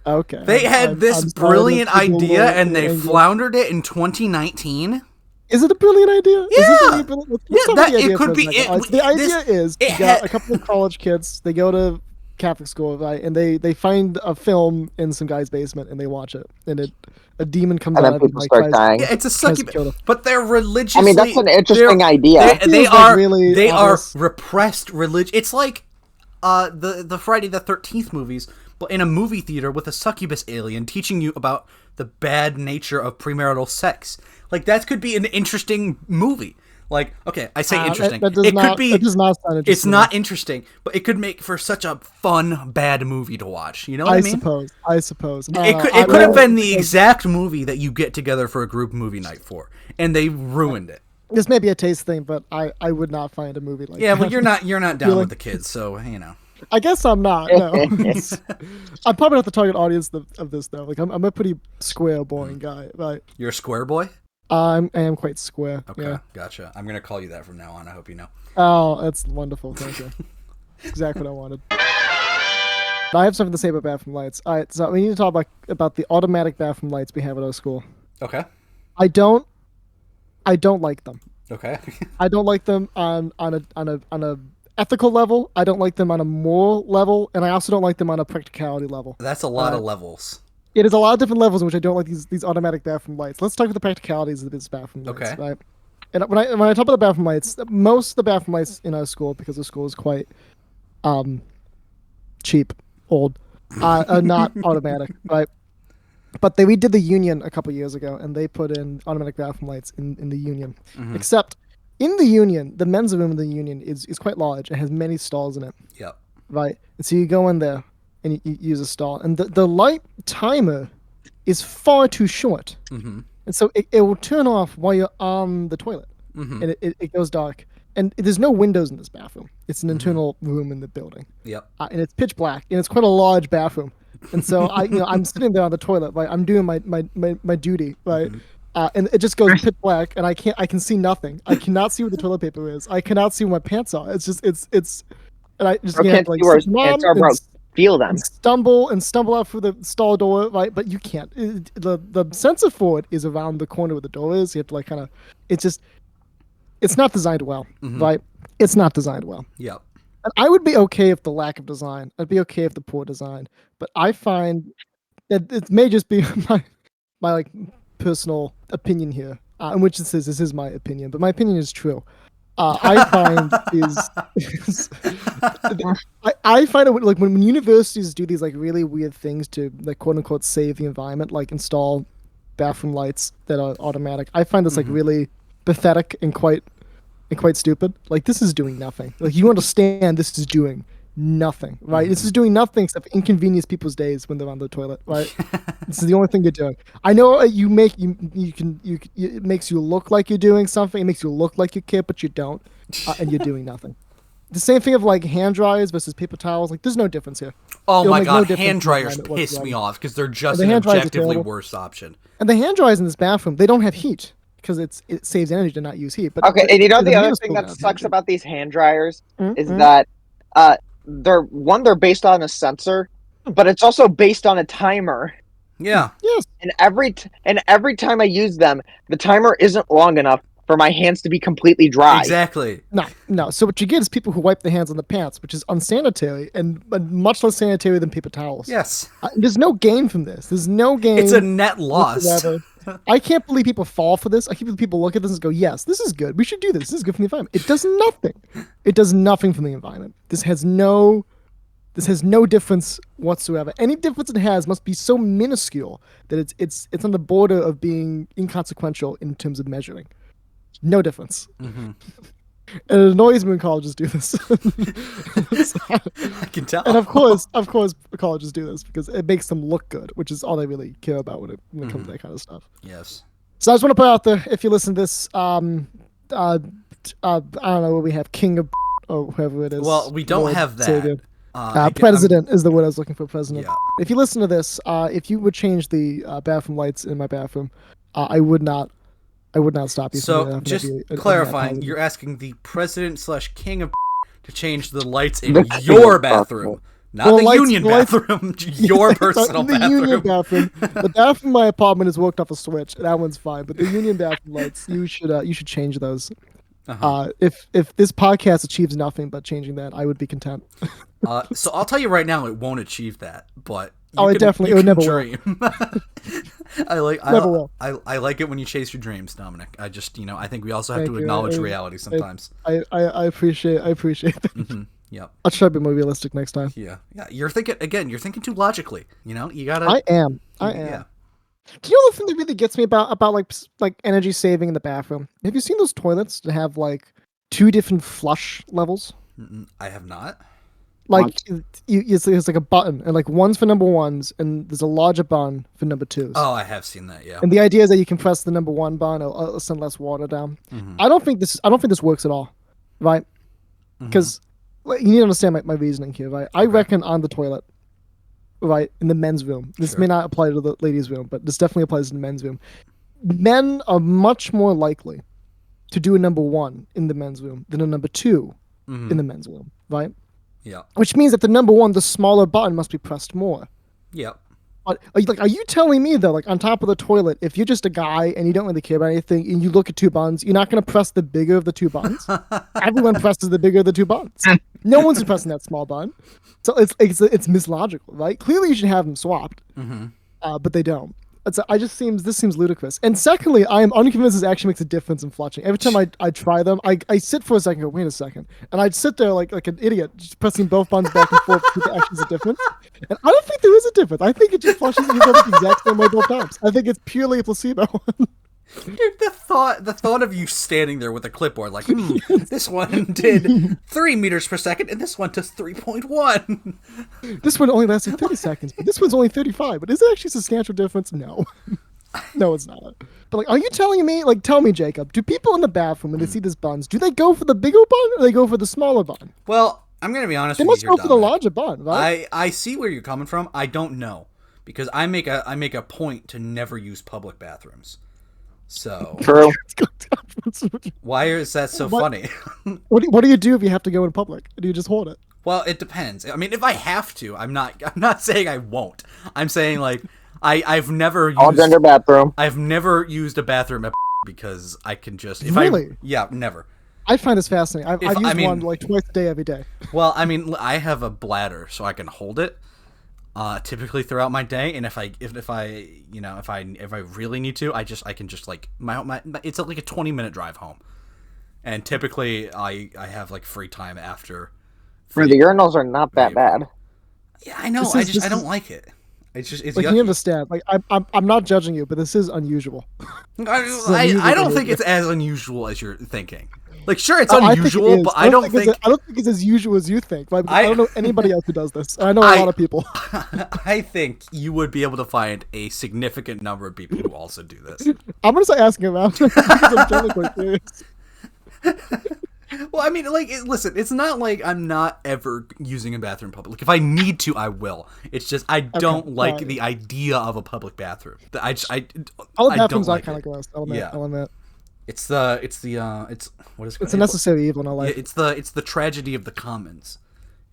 Speaker 3: Okay.
Speaker 1: They had this brilliant idea and they floundered it in 2019.
Speaker 3: Is it a brilliant idea?
Speaker 1: Yeah.
Speaker 3: It could be. The idea is you got a couple of college kids. They go to Catholic school, right? And they find a film in some guy's basement and they watch it. And a demon comes out
Speaker 2: and people start dying.
Speaker 1: Yeah, it's a succubus, but they're religiously.
Speaker 2: I mean, that's an interesting idea.
Speaker 1: They are repressed religion. It's like the Friday the 13th movies, but in a movie theater with a succubus alien teaching you about the bad nature of premarital sex. That could be an interesting movie. Okay, I say interesting. It does not sound interesting. It's not interesting, but it could make for such a fun, bad movie to watch. You know what I mean?
Speaker 3: I suppose.
Speaker 1: It could have been the exact movie that you get together for a group movie night for, and they ruined it.
Speaker 3: This may be a taste thing, but I would not find a movie like that.
Speaker 1: Yeah, well, you're not down with the kids, so you know.
Speaker 3: I guess I'm not. No, I'm probably not the target audience of this though. I'm a pretty square, boring guy. Right?
Speaker 1: You're a square boy.
Speaker 3: I am quite square.
Speaker 1: Okay,
Speaker 3: yeah.
Speaker 1: Gotcha. I'm gonna call you that from now on. I hope you know.
Speaker 3: Oh, that's wonderful. Thank you. Exactly what I wanted. I have something to say about bathroom lights. All right, so we need to talk about the automatic bathroom lights we have at our school.
Speaker 1: Okay.
Speaker 3: I don't like them.
Speaker 1: Okay.
Speaker 3: I don't like them on a ethical level. I don't like them on a moral level, and I also don't like them on a practicality level.
Speaker 1: That's a lot of levels.
Speaker 3: It is a lot of different levels in which I don't like these automatic bathroom lights. Let's talk about the practicalities of these bathroom lights. Okay. Right? And when I talk about the bathroom lights, most of the bathroom lights in our school, because the school is quite cheap, old, are not automatic, right? But they redid the Union a couple years ago, and they put in automatic bathroom lights in the Union. Mm-hmm. Except in the Union, the men's room in the Union is quite large. It has many stalls in it.
Speaker 1: Yep.
Speaker 3: Right? And so you go in there and you use a stall. And the light timer is far too short. Mm-hmm. And so it will turn off while you're on the toilet. Mm-hmm. And it goes dark. And there's no windows in this bathroom. It's an internal room in the building.
Speaker 1: Yep.
Speaker 3: And it's pitch black. And it's quite a large bathroom. And so I'm sitting there on the toilet, right? I'm doing my duty, right? And it just goes pitch black, and I can see nothing. I cannot see where the toilet paper is. I cannot see where my pants are. It's just and I just
Speaker 2: can't see where his pants are, bro. Feel them.
Speaker 3: And stumble out through the stall door, right? But you can't. The sensor for it is around the corner where the door is. You have to like kind of. It's not designed well, right? It's not designed well.
Speaker 1: Yep.
Speaker 3: And I would be okay if the lack of design. I'd be okay if the poor design. But I find that it may just be my like personal opinion here, in which this is my opinion, but my opinion is true. I find I find it like when universities do these like really weird things to like quote unquote save the environment, like install bathroom lights that are automatic. I find this like really pathetic and quite stupid. Like this is doing nothing. Like you understand this is doing nothing, right? This is doing nothing except inconvenience people's days when they're on the toilet, right? This is the only thing you're doing. I know it makes you look like you're doing something. It makes you look like you care, but you don't, and you're doing nothing. The same thing of like hand dryers versus paper towels. Like there's no difference here.
Speaker 1: Oh my god, hand dryers piss me off because they're just an objectively worse option.
Speaker 3: And the hand dryers in this bathroom, they don't have heat because it saves energy to not use heat. But
Speaker 2: okay, and you know the other thing that sucks about these hand dryers is that they're based on a sensor, but it's also based on a timer.
Speaker 1: Yeah.
Speaker 3: Yes.
Speaker 2: And every time I use them, the timer isn't long enough for my hands to be completely dry.
Speaker 1: Exactly.
Speaker 3: No. So what you get is people who wipe their hands on the pants, which is unsanitary and much less sanitary than paper towels.
Speaker 1: Yes.
Speaker 3: There's no gain from this. There's no gain.
Speaker 1: It's a net loss.
Speaker 3: I can't believe people fall for this. I can't believe people look at this and go, yes, this is good. We should do this. This is good for the environment. It does nothing. It does nothing for the environment. This has no difference whatsoever. Any difference it has must be so minuscule that it's on the border of being inconsequential in terms of measuring. No difference. And it annoys me when colleges do this.
Speaker 1: I can tell.
Speaker 3: And of course, colleges do this because it makes them look good, which is all they really care about when it comes to that kind of stuff.
Speaker 1: Yes.
Speaker 3: So I just want to put out there, if you listen to this, I don't know what we have, King of or whoever it is.
Speaker 1: Well, we don't have that.
Speaker 3: President is the word I was looking for. President.
Speaker 1: Yeah.
Speaker 3: If you listen to this, if you would change the bathroom lights in my bathroom, I would not stop you.
Speaker 1: So just clarifying, you're asking the president/king of to change the lights in your bathroom, not the union bathroom. Your personal bathroom.
Speaker 3: The union bathroom. The bathroom in my apartment is worked off a switch. That one's fine, but the union bathroom lights, you should change those. If this podcast achieves nothing but changing that, I would be content.
Speaker 1: So I'll tell you right now, it won't achieve that, but
Speaker 3: it would never
Speaker 1: dream.
Speaker 3: Will.
Speaker 1: I like it when you chase your dreams, Dominic. I just I think we also have to acknowledge reality sometimes.
Speaker 3: I appreciate that.
Speaker 1: Yep.
Speaker 3: I'll try to be more realistic next time.
Speaker 1: Yeah. You're thinking too logically. You gotta.
Speaker 3: I am.
Speaker 1: Yeah.
Speaker 3: Do you know the thing that really gets me about like energy saving in the bathroom? Have you seen those toilets that have like 2 different flush levels?
Speaker 1: I have not.
Speaker 3: Like it's like a button, and like one's for number ones, and there's a larger button for number twos.
Speaker 1: Oh, I have seen that. Yeah.
Speaker 3: And the idea is that you can press the number 1 button, or send less water down. I don't think this works at all, right? Because you need to understand my reasoning here, right? I reckon on the toilet, right, in the men's room. This may not apply to the ladies' room, but this definitely applies to the men's room. Men are much more likely to do a number 1 in the men's room than a number 2 in the men's room, right?
Speaker 1: Yeah.
Speaker 3: Which means that the number 1, the smaller button, must be pressed more.
Speaker 1: Yep.
Speaker 3: But are you telling me though, like on top of the toilet, if you're just a guy and you don't really care about anything, and you look at 2 buttons, you're not going to press the bigger of the 2 buttons? Everyone presses the bigger of the 2 buttons. No one's pressing that small button. So it's mislogical, right? Clearly, you should have them swapped, but they don't. This seems ludicrous. And secondly, I am unconvinced this actually makes a difference in flushing. Every time I try them, I sit for a second and go, wait a second. And I'd sit there like an idiot, just pressing both buttons back and forth to see if there actually is a difference. And I don't think there is a difference. I think it just flushes the exact same way both times. I think it's purely a placebo.
Speaker 1: Dude, the thought of you standing there with a clipboard like, this one did 3 meters per second, and this one does 3.1.
Speaker 3: This one only lasted 30 seconds, but this one's only 35. But is it actually a substantial difference? No. No, it's not. But like, are you telling me, like, tell me, Jacob, do people in the bathroom, when they see this buns, do they go for the bigger bun or they go for the smaller bun?
Speaker 1: Well, I'm gonna be honest
Speaker 3: They
Speaker 1: with
Speaker 3: must
Speaker 1: you here,
Speaker 3: go for the
Speaker 1: Dominic.
Speaker 3: larger bun, right?
Speaker 1: I see where you're coming from. I don't know because I make a point to never use public bathrooms. So
Speaker 2: True.
Speaker 1: why is that so funny?
Speaker 3: What do you do if you have to go in public? Do you just hold it?
Speaker 1: Well, it depends. I mean, if I have to, I'm not saying I won't. I'm saying like I've never
Speaker 2: All
Speaker 1: used
Speaker 2: gender bathroom.
Speaker 1: I've never used a bathroom at because I can just
Speaker 3: Really?
Speaker 1: Never.
Speaker 3: I find this fascinating. I've used one like twice a day every day.
Speaker 1: Well, I mean, I have a bladder, so I can hold it typically throughout my day, and if I really need to, I can just like my it's like a 20-minute drive home, and typically I have like free time after.
Speaker 2: The urinals are not that bad.
Speaker 1: Yeah, I know. I don't like it. It's
Speaker 3: like yucky. You understand? Like I'm not judging you, but this is unusual.
Speaker 1: I don't think it's as unusual as you're thinking. Like, sure, it's unusual, but I don't think
Speaker 3: it's as usual as you think. Like, I don't know anybody else who does this. I know a lot of people.
Speaker 1: I think you would be able to find a significant number of people who also do this.
Speaker 3: I'm gonna start asking around because I'm generally quite curious.
Speaker 1: Well, I mean, like, listen, it's not like I'm not ever using a bathroom in public. Like, if I need to, I will. It's just I don't like the idea of a public bathroom.
Speaker 3: All the bathrooms are kind of gross. I'll admit.
Speaker 1: It's what is it?
Speaker 3: It's a necessary evil in our life.
Speaker 1: Yeah, it's the tragedy of the commons.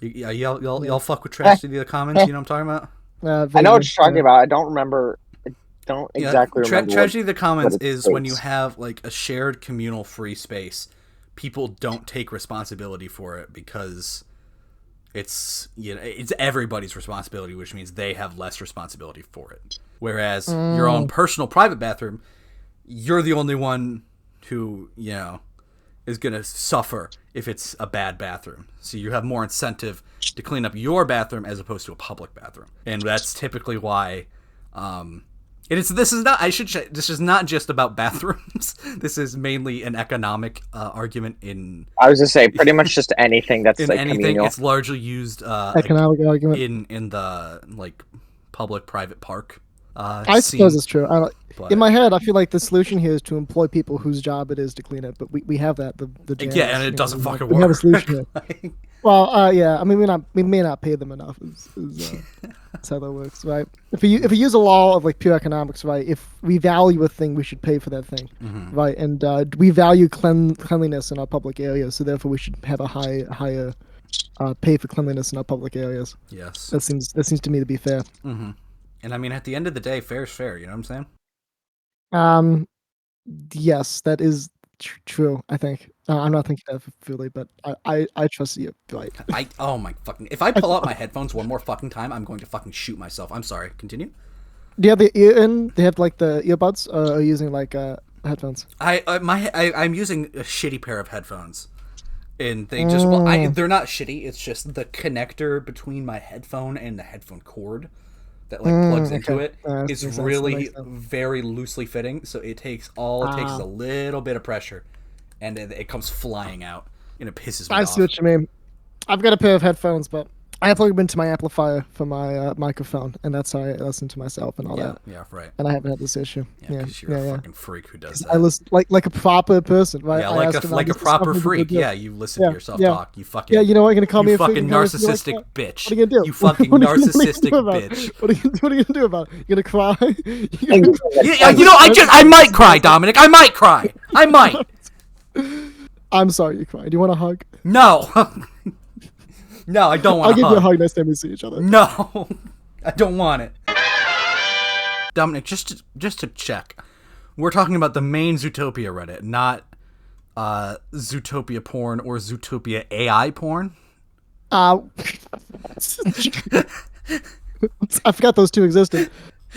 Speaker 1: Y'all fuck with tragedy of the commons. You know what I'm talking
Speaker 2: about? I know what you're talking about. I don't remember. Exactly remember.
Speaker 1: Tragedy of the commons is when you have like a shared communal free space. People don't take responsibility for it because it's everybody's responsibility, which means they have less responsibility for it. Whereas your own personal private bathroom, you're the only one who is gonna suffer if it's a bad bathroom. So you have more incentive to clean up your bathroom as opposed to a public bathroom, and that's typically why. This is not just about bathrooms. This is mainly an economic argument in.
Speaker 2: I was gonna say pretty much just anything that's
Speaker 1: in
Speaker 2: like
Speaker 1: anything.
Speaker 2: communal.
Speaker 1: It's largely used
Speaker 3: economic argument
Speaker 1: in the like public-private park.
Speaker 3: I suppose it's true. In my head, I feel like the solution here is to employ people whose job it is to clean it, but we have that. The janitor,
Speaker 1: and it doesn't fucking work.
Speaker 3: We have a solution here. Well, yeah. I mean, we may not pay them enough. That's how that works, right? If we use a law of like pure economics, right? If we value a thing, we should pay for that thing, right? And we value cleanliness in our public areas, so therefore we should have a higher pay for cleanliness in our public areas.
Speaker 1: Yes,
Speaker 3: that seems to me to be fair.
Speaker 1: Mm-hmm. And I mean, at the end of the day, fair is fair. You know what I'm
Speaker 3: saying? Yes, that is true. I think I'm not thinking that fully, but I trust you. Right.
Speaker 1: Oh my fucking! If I pull out my headphones one more fucking time, I'm going to fucking shoot myself. I'm sorry. Continue.
Speaker 3: Do you have the ear in? Do you have like the earbuds, or are you using like headphones?
Speaker 1: I'm using a shitty pair of headphones, and they just they're not shitty. It's just the connector between my headphone and the headphone cord that like plugs into it is really very loosely fitting, so it takes is a little bit of pressure, and it comes flying out, and it pisses me off.
Speaker 3: I see what you mean. I've got a pair of headphones, but I plug them into my amplifier for my microphone, and that's how I listen to myself and all that.
Speaker 1: Yeah, right.
Speaker 3: And I haven't had this issue.
Speaker 1: Yeah, because you're a fucking freak who does that.
Speaker 3: I listen like a proper person, right?
Speaker 1: Yeah, like a proper freak. Yeah, you listen to yourself talk. You fucking
Speaker 3: you know what? You're gonna call me a
Speaker 1: fucking narcissistic bitch.
Speaker 3: What are you gonna do?
Speaker 1: You fucking narcissistic bitch.
Speaker 3: What are you gonna do about it? You gonna cry?
Speaker 1: I might cry, Dominic. I might cry. I might.
Speaker 3: I'm sorry you cried. Do you want a hug?
Speaker 1: No. No, I don't want
Speaker 3: I'll give you a hug next time we see each other.
Speaker 1: No, I don't want it. Dominic, just to check, we're talking about the main Zootopia Reddit, not Zootopia porn or Zootopia AI porn.
Speaker 3: I forgot those two existed.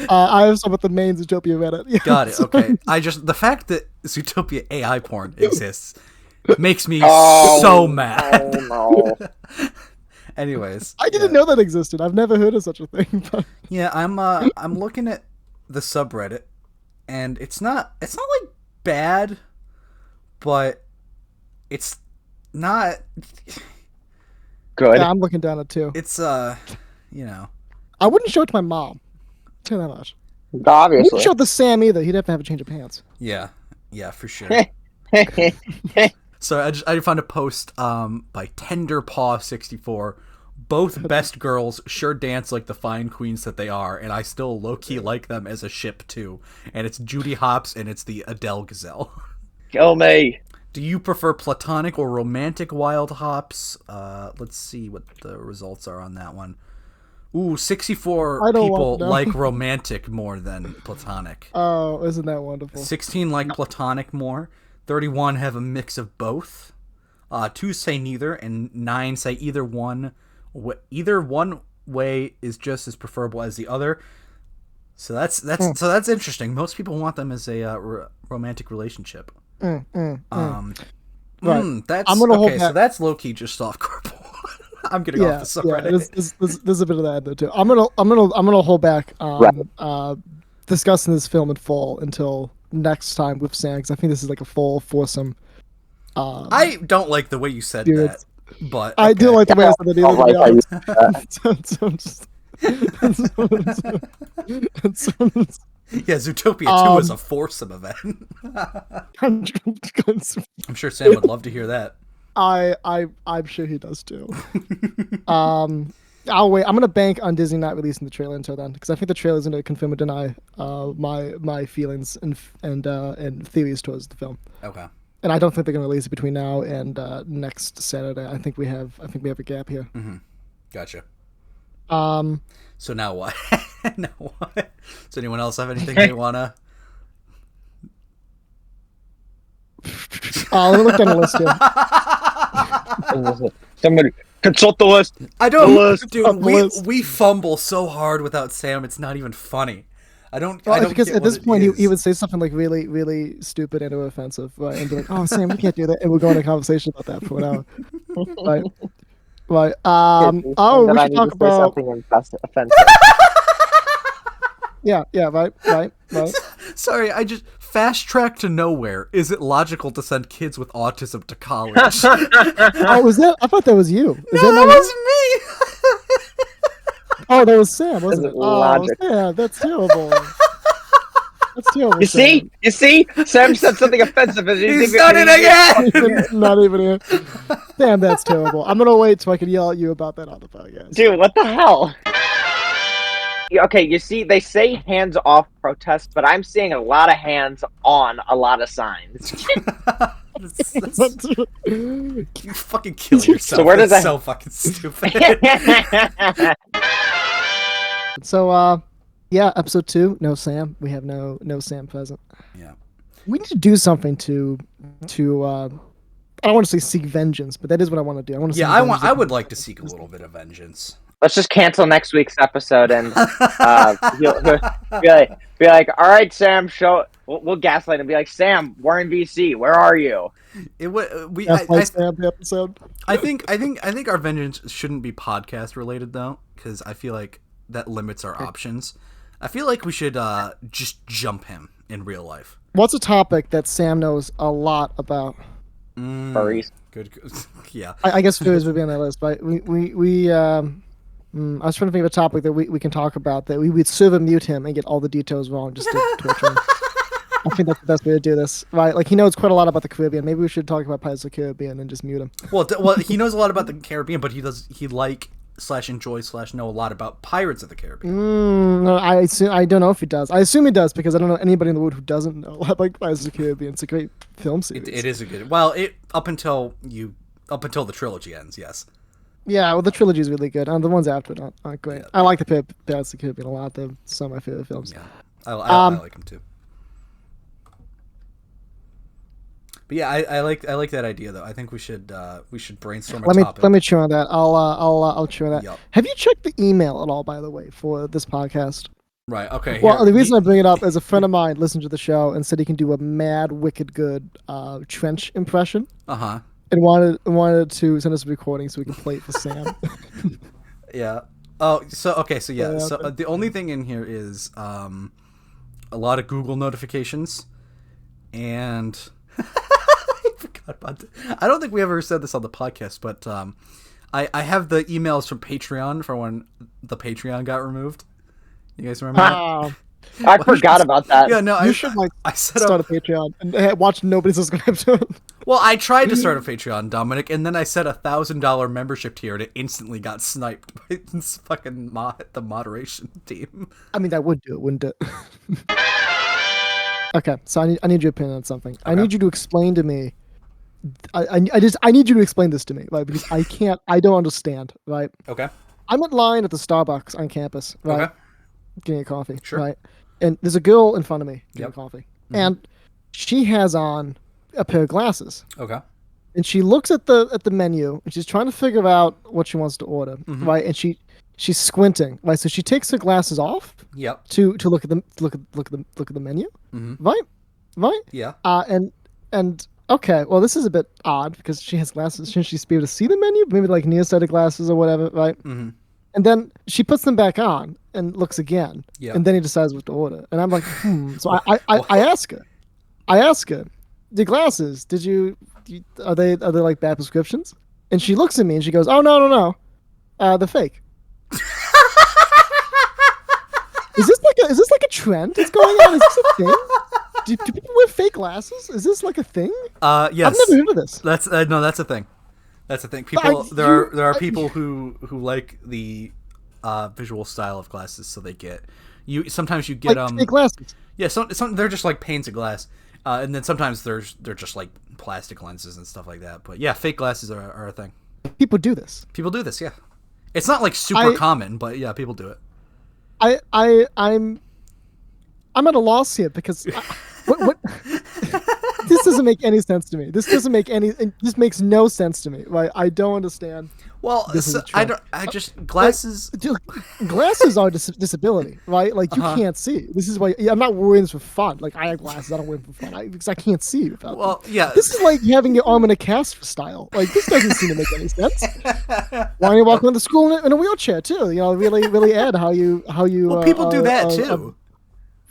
Speaker 3: I was talking about the main Zootopia Reddit. Yeah,
Speaker 1: got it. Okay. The fact that Zootopia AI porn exists makes me so mad.
Speaker 2: Oh, no.
Speaker 1: Anyways,
Speaker 3: I didn't know that existed. I've never heard of such a thing. But...
Speaker 1: Yeah, I'm looking at the subreddit, and it's not like bad, but it's not
Speaker 2: good.
Speaker 3: Yeah, I'm looking down it too.
Speaker 1: It's
Speaker 3: I wouldn't show it to my mom. Tell you that much.
Speaker 2: Obviously.
Speaker 3: I wouldn't show it to Sam either. He'd have to have a change of pants.
Speaker 1: Yeah, for sure. So I found a post by Tender Paw 64. Both best girls sure dance like the fine queens that they are, and I still low-key like them as a ship too. And it's Judy Hopps and it's the Adele Gazelle.
Speaker 2: Kill me.
Speaker 1: Do you prefer platonic or romantic wild hops? Let's see what the results are on that one. Ooh, 64 people like romantic more than platonic.
Speaker 3: Oh, isn't that wonderful?
Speaker 1: 16 like platonic more. 31 have a mix of both. 2 say neither, and 9 say either one. Either one way is just as preferable as the other. So that's interesting. Most people want them as a romantic relationship.
Speaker 3: Right.
Speaker 1: That's okay. So that's low key just softcore porn. I'm getting off the subreddit.
Speaker 3: There's a bit of that though too. I'm gonna hold back on discussing this film in full until next time with Sam, because I think this is like a full foursome.
Speaker 1: I don't like the way you said that, but okay.
Speaker 3: I do like the way I said that.
Speaker 1: Yeah, Zootopia 2 is a foursome event. I'm sure Sam would love to hear that.
Speaker 3: I'm sure he does too. I'll wait. I'm gonna bank on Disney not releasing the trailer until then, because I think the trailer is gonna confirm or deny my feelings and theories towards the film.
Speaker 1: Okay.
Speaker 3: And I don't think they're gonna release it between now and next Saturday. I think we have a gap here.
Speaker 1: Mm-hmm. Gotcha.
Speaker 3: So
Speaker 1: now what? Now what? Does anyone else have anything they wanna?
Speaker 3: Let me look down the list here.
Speaker 2: Somebody consult the list.
Speaker 1: I don't, dude. We fumble so hard without Sam. It's not even funny. I don't
Speaker 3: because at this point he would say something like really, really stupid and offensive, right? And be like, "Oh, Sam, we can't do that," and we'll go into a conversation about that for an hour. Right. We should talk about
Speaker 2: something offensive.
Speaker 3: Yeah. Right.
Speaker 1: Sorry, I just fast track to nowhere. Is it logical to send kids with autism to college?
Speaker 3: Oh, was that? I thought that was you.
Speaker 1: That wasn't me.
Speaker 3: Oh, that was Sam, wasn't it? Logic. Oh, Sam, that's terrible. That's terrible.
Speaker 2: You see? Sam said something offensive.
Speaker 1: He's done it again!
Speaker 3: Not even here. Damn, that's terrible. I'm going to wait so I can yell at you about that on the podcast.
Speaker 2: Dude, what the hell? Okay, you see, they say hands-off protest, but I'm seeing a lot of hands on a lot of signs.
Speaker 1: You fucking kill yourself.
Speaker 2: So where does
Speaker 1: that's so fucking stupid.
Speaker 3: So, episode 2, no Sam. We have no Sam present.
Speaker 1: Yeah.
Speaker 3: We need to do something to I don't want to say seek vengeance, but that is what I want to do.
Speaker 1: I would like to seek a little bit of vengeance.
Speaker 2: Let's just cancel next week's episode and be like, all right, Sam, we'll gaslight and be like, Sam, we're in VC. Where are you?
Speaker 3: Sam the episode.
Speaker 1: I think our vengeance shouldn't be podcast related though, because I feel like that limits our options. I feel like we should just jump him in real life.
Speaker 3: What's a topic that Sam knows a lot about?
Speaker 2: Furries.
Speaker 1: Good. Yeah.
Speaker 3: I guess furries would be on that list, but I was trying to think of a topic that we can talk about that we would server mute him and get all the details wrong just to torture him. I think that's the best way to do this, right? Like, he knows quite a lot about the Caribbean. Maybe we should talk about Pirates of the Caribbean and just mute him.
Speaker 1: Well, he knows a lot about the Caribbean, but he /enjoys/know a lot about Pirates of the Caribbean.
Speaker 3: No, I don't know if he does. I assume he does, because I don't know anybody in the world who doesn't know a lot about Pirates of the Caribbean. It's a great film series.
Speaker 1: It is a good. Well, up until the trilogy ends, yes.
Speaker 3: Yeah, well, the trilogy is really good. The ones after it aren't great. Yeah. I like the Pirates of the Caribbean a lot. They're some of my favorite films.
Speaker 1: Yeah, I like them too. But yeah, I like that idea though. I think we should brainstorm a topic.
Speaker 3: Let me chew on that. I'll chew on that.
Speaker 1: Yep.
Speaker 3: Have you checked the email at all, by the way, for this podcast?
Speaker 1: Right. Okay.
Speaker 3: Well, the reason I bring it up is a friend of mine listened to the show and said he can do a mad, wicked good Trench impression.
Speaker 1: Uh-huh.
Speaker 3: And wanted to send us a recording so we can play it for Sam.
Speaker 1: Yeah. Oh, so okay. So yeah. So the only thing in here is a lot of Google notifications, and I forgot about that. I don't think we ever said this on the podcast, but I have the emails from Patreon for when the Patreon got removed. You guys remember that?
Speaker 2: I forgot about that.
Speaker 1: Yeah, no,
Speaker 3: You should
Speaker 1: I set
Speaker 3: start
Speaker 1: up
Speaker 3: a Patreon and watch nobody subscribe to it.
Speaker 1: Well, I tried to start a Patreon, Dominic, and then I set $1,000 membership tier, and it instantly got sniped by this fucking the moderation team.
Speaker 3: I mean, that would do it, wouldn't it? Okay, so I need your opinion on something. Okay. I need you to explain to me. I need you to explain this to me, right? Because I don't understand, right?
Speaker 1: Okay.
Speaker 3: I'm in line at the Starbucks on campus, right?
Speaker 1: Okay.
Speaker 3: Getting a coffee,
Speaker 1: sure.
Speaker 3: Right? And there's a girl in front of me getting coffee, and she has on a pair of glasses.
Speaker 1: Okay.
Speaker 3: And she looks at the menu and she's trying to figure out what she wants to order, right? And she's squinting, right? So she takes her glasses off.
Speaker 1: Yep.
Speaker 3: To look at the menu, right?
Speaker 1: Yeah.
Speaker 3: And okay, well, this is a bit odd because she has glasses. Shouldn't she be able to see the menu? Maybe like nearsighted glasses or whatever, right? Mm-hmm. And then she puts them back on and looks again. Yeah. And then he decides what to order. And I'm like, So I ask her, the glasses, are they like bad prescriptions? And she looks at me and she goes, oh, no. They're fake. Is this like a trend that's going on? Is this a thing? Do people wear fake glasses? Is this like a thing?
Speaker 1: Yes.
Speaker 3: I've never heard of this.
Speaker 1: That's that's a thing. That's a thing. People there are people who like the visual style of glasses, so they get sometimes you get
Speaker 3: fake glasses.
Speaker 1: Yeah, some they're just like panes of glass. And then sometimes they're just like plastic lenses and stuff like that. But yeah, fake glasses are a thing.
Speaker 3: People do this.
Speaker 1: Yeah. It's not like super common, but yeah, people do it.
Speaker 3: I'm at a loss here because what this doesn't make any sense to me. This makes no sense to me. Right? I don't understand.
Speaker 1: Well, glasses.
Speaker 3: Glasses are disability, right? Like you can't see. This is why I'm not wearing this for fun. Like I have glasses, I don't wear them for fun because I can't see without.
Speaker 1: Well, yeah.
Speaker 3: This is like having your arm in a cast style. Like this doesn't seem to make any sense. Why are you walking into school in a wheelchair too? Really add how you.
Speaker 1: Well, people do that too.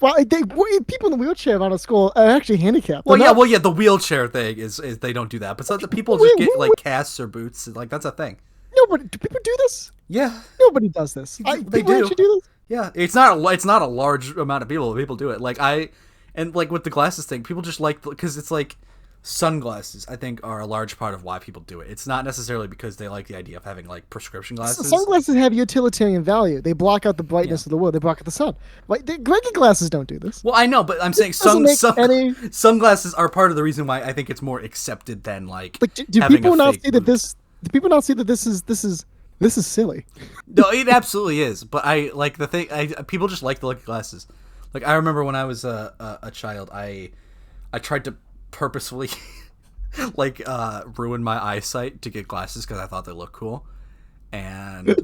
Speaker 3: Well, people in the wheelchair out of school are actually handicapped.
Speaker 1: Well, yeah, the wheelchair thing is they don't do that, but some people just get like casts or boots. Like that's a thing.
Speaker 3: Do people do this?
Speaker 1: Yeah.
Speaker 3: Nobody does this.
Speaker 1: They do.
Speaker 3: Actually do this?
Speaker 1: Yeah, it's not a large amount of people. People do it. Like with the glasses thing, people just like because it's like sunglasses. I think are a large part of why people do it. It's not necessarily because they like the idea of having like prescription glasses.
Speaker 3: Sunglasses have utilitarian value. They block out the brightness of the world. They block out the sun. Like regular glasses don't do this.
Speaker 1: Well, I know, but I'm saying sunglasses are part of the reason why I think it's more accepted than like.
Speaker 3: But do people not see that this? Do people not see that this is silly?
Speaker 1: No, it absolutely is. But I like the thing. People just like to look at glasses. Like I remember when I was a child, I tried to purposefully like ruin my eyesight to get glasses because I thought they looked cool, and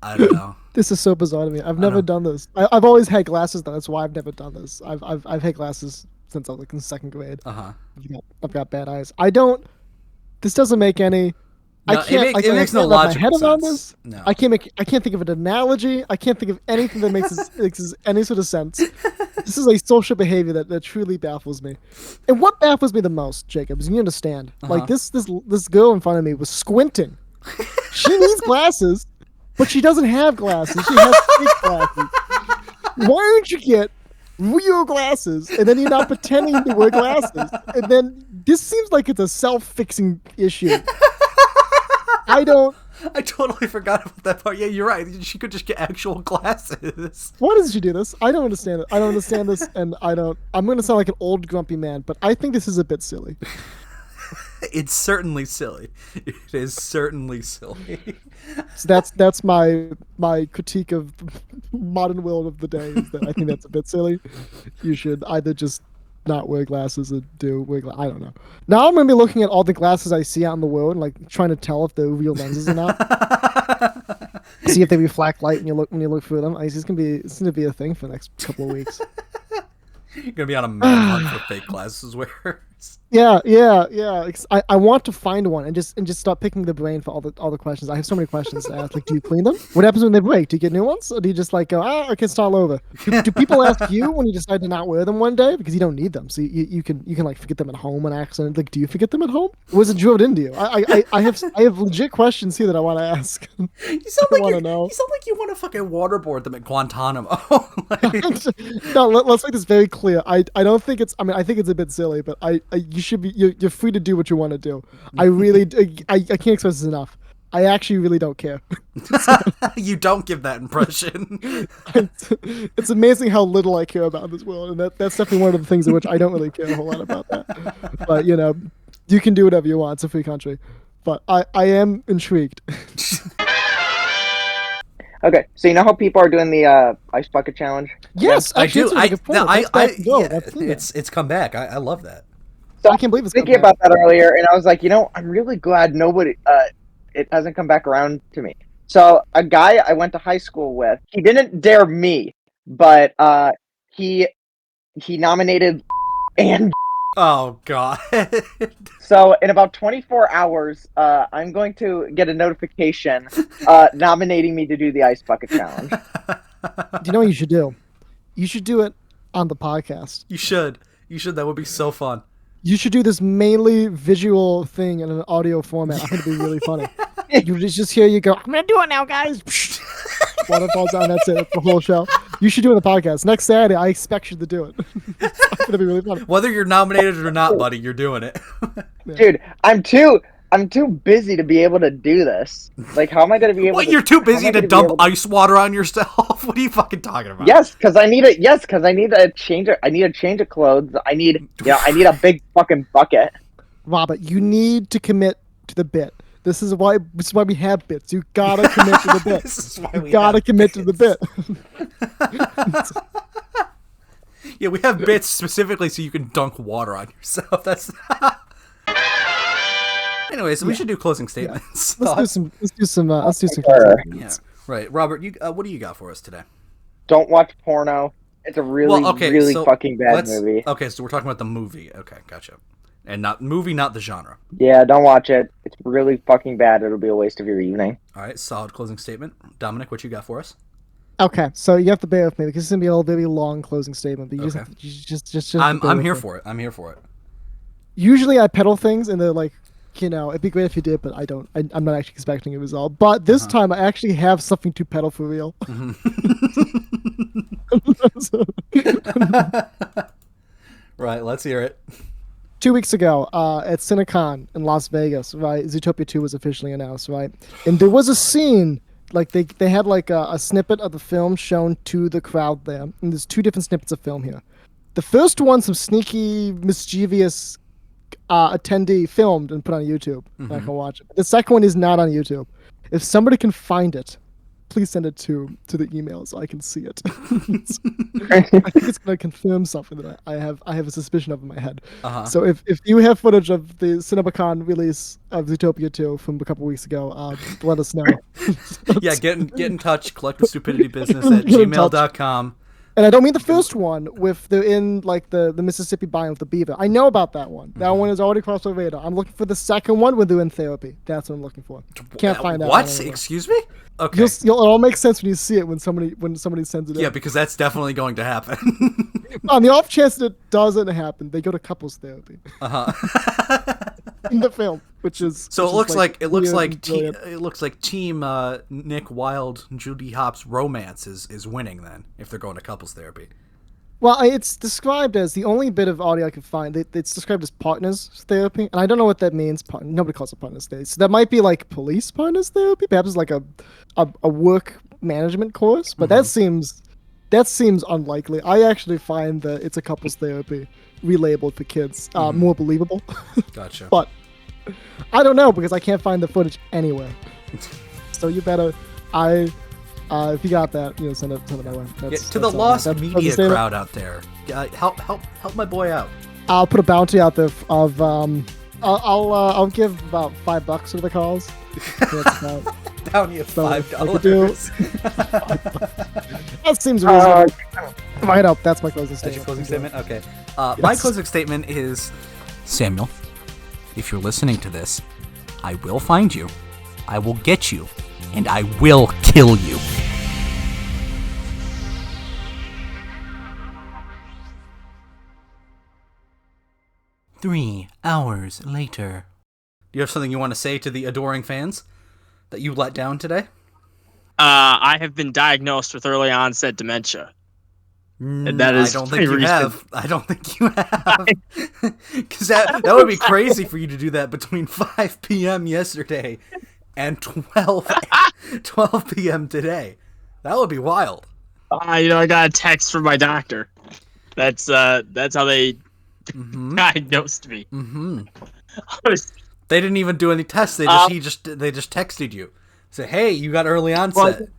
Speaker 1: I don't know.
Speaker 3: This is so bizarre to me. I've never done this. I've always had glasses though. That's why I've never done this. I've had glasses since I was like in second grade. I've got bad eyes. This doesn't make any.
Speaker 1: No, it makes no logical sense. No.
Speaker 3: I can't think of an analogy. I can't think of anything that makes any sort of sense. This is a social behavior that truly baffles me. And what baffles me the most, Jacob, is you understand. Like this girl in front of me was squinting. She needs glasses, but she doesn't have glasses. She has fake glasses. Why don't you get real glasses and then you're not pretending to wear glasses? And then this seems like it's a self-fixing issue. I
Speaker 1: totally forgot about that part. Yeah, you're right. She could just get actual glasses.
Speaker 3: Why does she do this? I don't understand it. I don't understand this, and I'm going to sound like an old grumpy man, but I think this is a bit silly.
Speaker 1: It's certainly silly. It is certainly silly.
Speaker 3: So that's my critique of modern world of the day. Is that I think that's a bit silly. You should either just not wear glasses or do wear glasses. I don't know. Now I'm going to be looking at all the glasses I see out in the world and like trying to tell if they're real lenses or not. See if they reflect light when you look through them. It's going to be a thing for the next couple of weeks.
Speaker 1: You're going to be on a mad hunt for fake glasses wearer.
Speaker 3: Yeah. I want to find one and just start picking the brain for all the questions. I have so many questions to ask. Like, do you clean them? What happens when they break? Do you get new ones, or do you just like go, I can start all over? Do people ask you when you decide to not wear them one day because you don't need them? So you can like forget them at home on accident. Like, do you forget them at home? Or was it drilled into you? I have legit questions here that I want to ask.
Speaker 1: You sound like you sound like you want to fucking waterboard them at Guantanamo.
Speaker 3: No, let's make this very clear. I don't think it's. I mean, I think it's a bit silly, but you should be. You're free to do what you want to do. I really. I can't express this enough. I actually really don't care.
Speaker 1: You don't give that impression.
Speaker 3: It's amazing how little I care about this world, and that's definitely one of the things in which I don't really care a whole lot about that. But you can do whatever you want. It's a free country. But I am intrigued.
Speaker 2: Okay, so you know how people are doing the ice bucket challenge?
Speaker 3: Yes,
Speaker 1: I do.
Speaker 3: Yeah,
Speaker 1: it's come back. I love that.
Speaker 2: So
Speaker 3: I can't believe it's
Speaker 2: thinking about that earlier, and I was like, I'm really glad nobody it hasn't come back around to me. So a guy I went to high school with, he didn't dare me, but he nominated and
Speaker 1: oh god.
Speaker 2: So in about 24 hours, I'm going to get a notification nominating me to do the ice bucket challenge.
Speaker 3: Do you know what you should do? You should do it on the podcast.
Speaker 1: You should. That would be so fun.
Speaker 3: You should do this mainly visual thing in an audio format. I think it'd be really funny. You just hear you go, I'm going to do it now, guys. Water falls down, that's it. That's the whole show. You should do it on the podcast. Next Saturday, I expect you to do it. It's going to be really funny.
Speaker 1: Whether you're nominated or not, buddy, you're doing it.
Speaker 2: Dude, I'm too busy to be able to do this. Like, how am I going to be able
Speaker 1: What, you're too busy to dump ice water on yourself? What are you fucking talking about?
Speaker 2: Yes, because I need a change of clothes. I need a big fucking bucket.
Speaker 3: Robert, you need to commit to the bit. This is why we have bits. You gotta commit to the bit.
Speaker 1: This is why we
Speaker 3: gotta commit to the bit.
Speaker 1: Yeah, we have bits specifically so you can dunk water on yourself. That's Anyways, we should do closing statements.
Speaker 3: Yeah. Let's do some closing statements.
Speaker 1: Yeah. Right, Robert. What do you got for us today?
Speaker 2: Don't watch porno. It's a really fucking bad movie.
Speaker 1: Okay, so we're talking about the movie. Okay, gotcha. And not the genre.
Speaker 2: Yeah, don't watch it. It's really fucking bad. It'll be a waste of your evening.
Speaker 1: All right, solid closing statement. Dominic, what you got for us?
Speaker 3: Okay, so you have to bear with me because it's gonna be a very long closing statement. But just
Speaker 1: I'm here for it. I'm here for it.
Speaker 3: Usually I peddle things and they're like, it'd be great if you did, but I don't. I'm not actually expecting a result. But this time I actually have something to peddle for real.
Speaker 1: Right, let's hear it.
Speaker 3: 2 weeks ago, at Cinecon in Las Vegas, right, Zootopia 2 was officially announced, right? And there was a scene, like they had like a snippet of the film shown to the crowd there. And there's 2 different snippets of film here. The first one, some sneaky, mischievous attendee filmed and put on YouTube. Mm-hmm. I can watch it. The second one is not on YouTube. If somebody can find it, please send it to the email so I can see it. I think it's going to confirm something that I have a suspicion of in my head. Uh-huh. So if you have footage of the CinemaCon release of Zootopia 2 from a couple weeks ago, let us know.
Speaker 1: Yeah, get in touch. Collective Stupidity Business at gmail.com.
Speaker 3: And I don't mean the first one with they're in like the Mississippi biome with the beaver. I know about that one. That one is already crossed my radar. I'm looking for the second one where they're in therapy. That's what I'm looking for. Can't find out.
Speaker 1: What? Excuse me? Okay.
Speaker 3: It all makes sense when you see it when somebody sends it in.
Speaker 1: Yeah, because that's definitely going to happen.
Speaker 3: On the off chance that it doesn't happen, they go to couples therapy. In the film, which is
Speaker 1: so it looks like Team Nick Wilde and Judy Hopps romance is winning then if they're going to couples therapy.
Speaker 3: Well, it's described as the only bit of audio I could find. It's described as partners therapy, and I don't know what that means. Nobody calls it partners therapy. So that might be like police partners therapy. Perhaps it's like a work management course, but that seems unlikely. I actually find that it's a couples therapy relabeled for kids more believable.
Speaker 1: Gotcha.
Speaker 3: But I don't know because I can't find the footage anywhere. So you better if you got that, send it my way.
Speaker 1: To the lost media crowd out there, help my boy out.
Speaker 3: I'll put a bounty out there of I'll give about $5 for the calls.
Speaker 1: Bounty of $5.
Speaker 3: That seems reasonable. Right up. That's my closing statement.
Speaker 1: That's your closing statement? Okay. My closing statement is Samuel, if you're listening to this, I will find you, I will get you, and I will kill you. Three hours later. Do you have something you want to say to the adoring fans that you let down today?
Speaker 4: I have been diagnosed with early onset dementia. And that is
Speaker 1: I don't think you have. I don't think you have. Because that would be crazy for you to do that between 5 p.m. yesterday and 12 p.m. today. That would be wild.
Speaker 4: I got a text from my doctor. That's how they diagnosed me.
Speaker 1: Mm-hmm. They didn't even do any tests. They just texted you. Say, hey, you got early onset.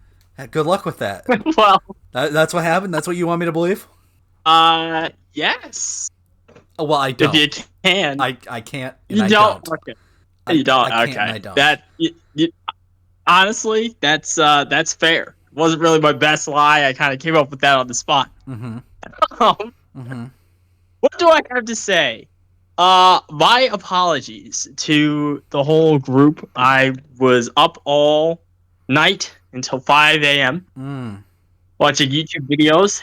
Speaker 1: Good luck with that.
Speaker 4: Well,
Speaker 1: that's what happened. That's what you want me to believe.
Speaker 4: Yes.
Speaker 1: Oh, well, I don't.
Speaker 4: If you can,
Speaker 1: I can't.
Speaker 4: You don't. Okay. You don't.
Speaker 1: I
Speaker 4: okay.
Speaker 1: Can't, I don't.
Speaker 4: That honestly, that's fair. It wasn't really my best lie. I kind of came up with that on the spot.
Speaker 1: Mm-hmm.
Speaker 4: What do I have to say? My apologies to the whole group. I was up all night until 5 a.m. Watching YouTube videos.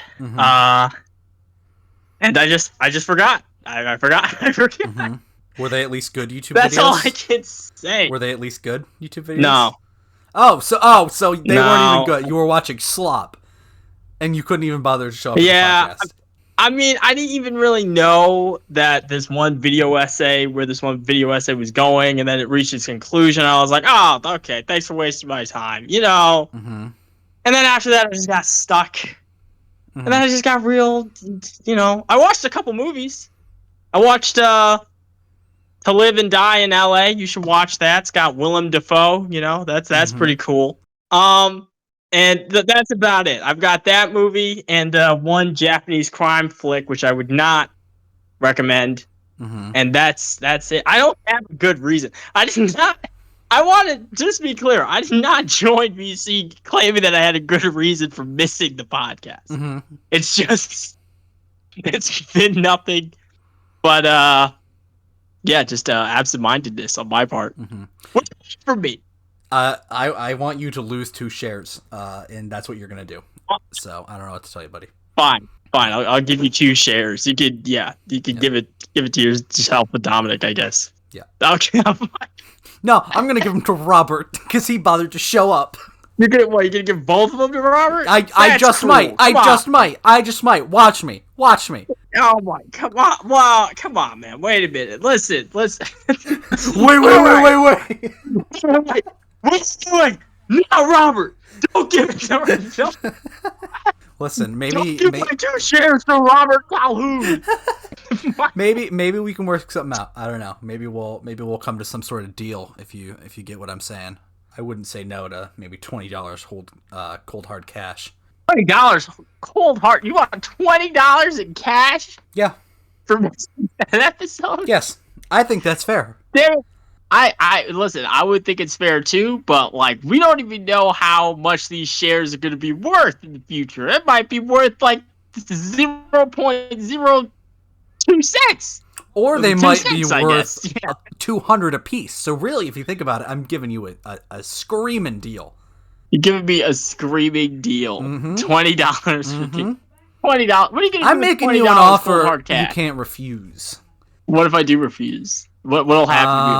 Speaker 4: And I just forgot. I forgot.
Speaker 1: Mm-hmm. Were they at least good YouTube videos?
Speaker 4: That's all I can say.
Speaker 1: Were they at least good YouTube videos?
Speaker 4: No.
Speaker 1: So they weren't even good. You were watching slop, and you couldn't even bother to show up.
Speaker 4: Yeah.
Speaker 1: The podcast.
Speaker 4: I mean, I didn't even really know that this one video essay was going, and then it reached its conclusion. I was like, oh, okay, thanks for wasting my time, And then after that, I just got stuck. And then I just got real, I watched a couple movies. I watched To Live and Die in L.A. You should watch that. It's got Willem Dafoe, that's pretty cool. And that's about it. I've got that movie and one Japanese crime flick, which I would not recommend. And that's it. I don't have a good reason. I want to just be clear. I did not join VC claiming that I had a good reason for missing the podcast. It's just, it's been nothing but, just absent-mindedness on my part. What's for me?
Speaker 1: I want you to lose 2 shares, and that's what you're gonna do. So I don't know what to tell you, buddy.
Speaker 4: Fine. I'll give you 2 shares. You could give it to yourself with Dominic, I guess.
Speaker 1: Yeah.
Speaker 4: Okay.
Speaker 1: No, I'm gonna give them to Robert because he bothered to show up.
Speaker 4: You're gonna give both of them to Robert?
Speaker 1: I just might. Watch me.
Speaker 4: Oh my! Come on! Well, come on, man. Wait a minute. Listen.
Speaker 1: Wait.
Speaker 4: What's doing? No, Robert. Don't give it to her.
Speaker 1: Listen, maybe
Speaker 4: don't give my 2 shares to Robert Calhoun.
Speaker 1: maybe we can work something out. I don't know. Maybe we'll come to some sort of deal if you get what I'm saying. I wouldn't say no to maybe $20 cold hard cash.
Speaker 4: $20 cold hard? You want $20 in cash?
Speaker 1: Yeah.
Speaker 4: For an episode?
Speaker 1: Yes, I think that's fair.
Speaker 4: I listen. I would think it's fair too, but we don't even know how much these shares are going to be worth in the future. It might be worth 0.02 cents,
Speaker 1: or they might be worth
Speaker 4: 200
Speaker 1: a piece. So really, if you think about it, I'm giving you a screaming deal.
Speaker 4: You're giving me a screaming deal. $20 for $20. What are you going to do?
Speaker 1: I'm making you an offer you can't refuse.
Speaker 4: What if I do refuse? What'll happen to me if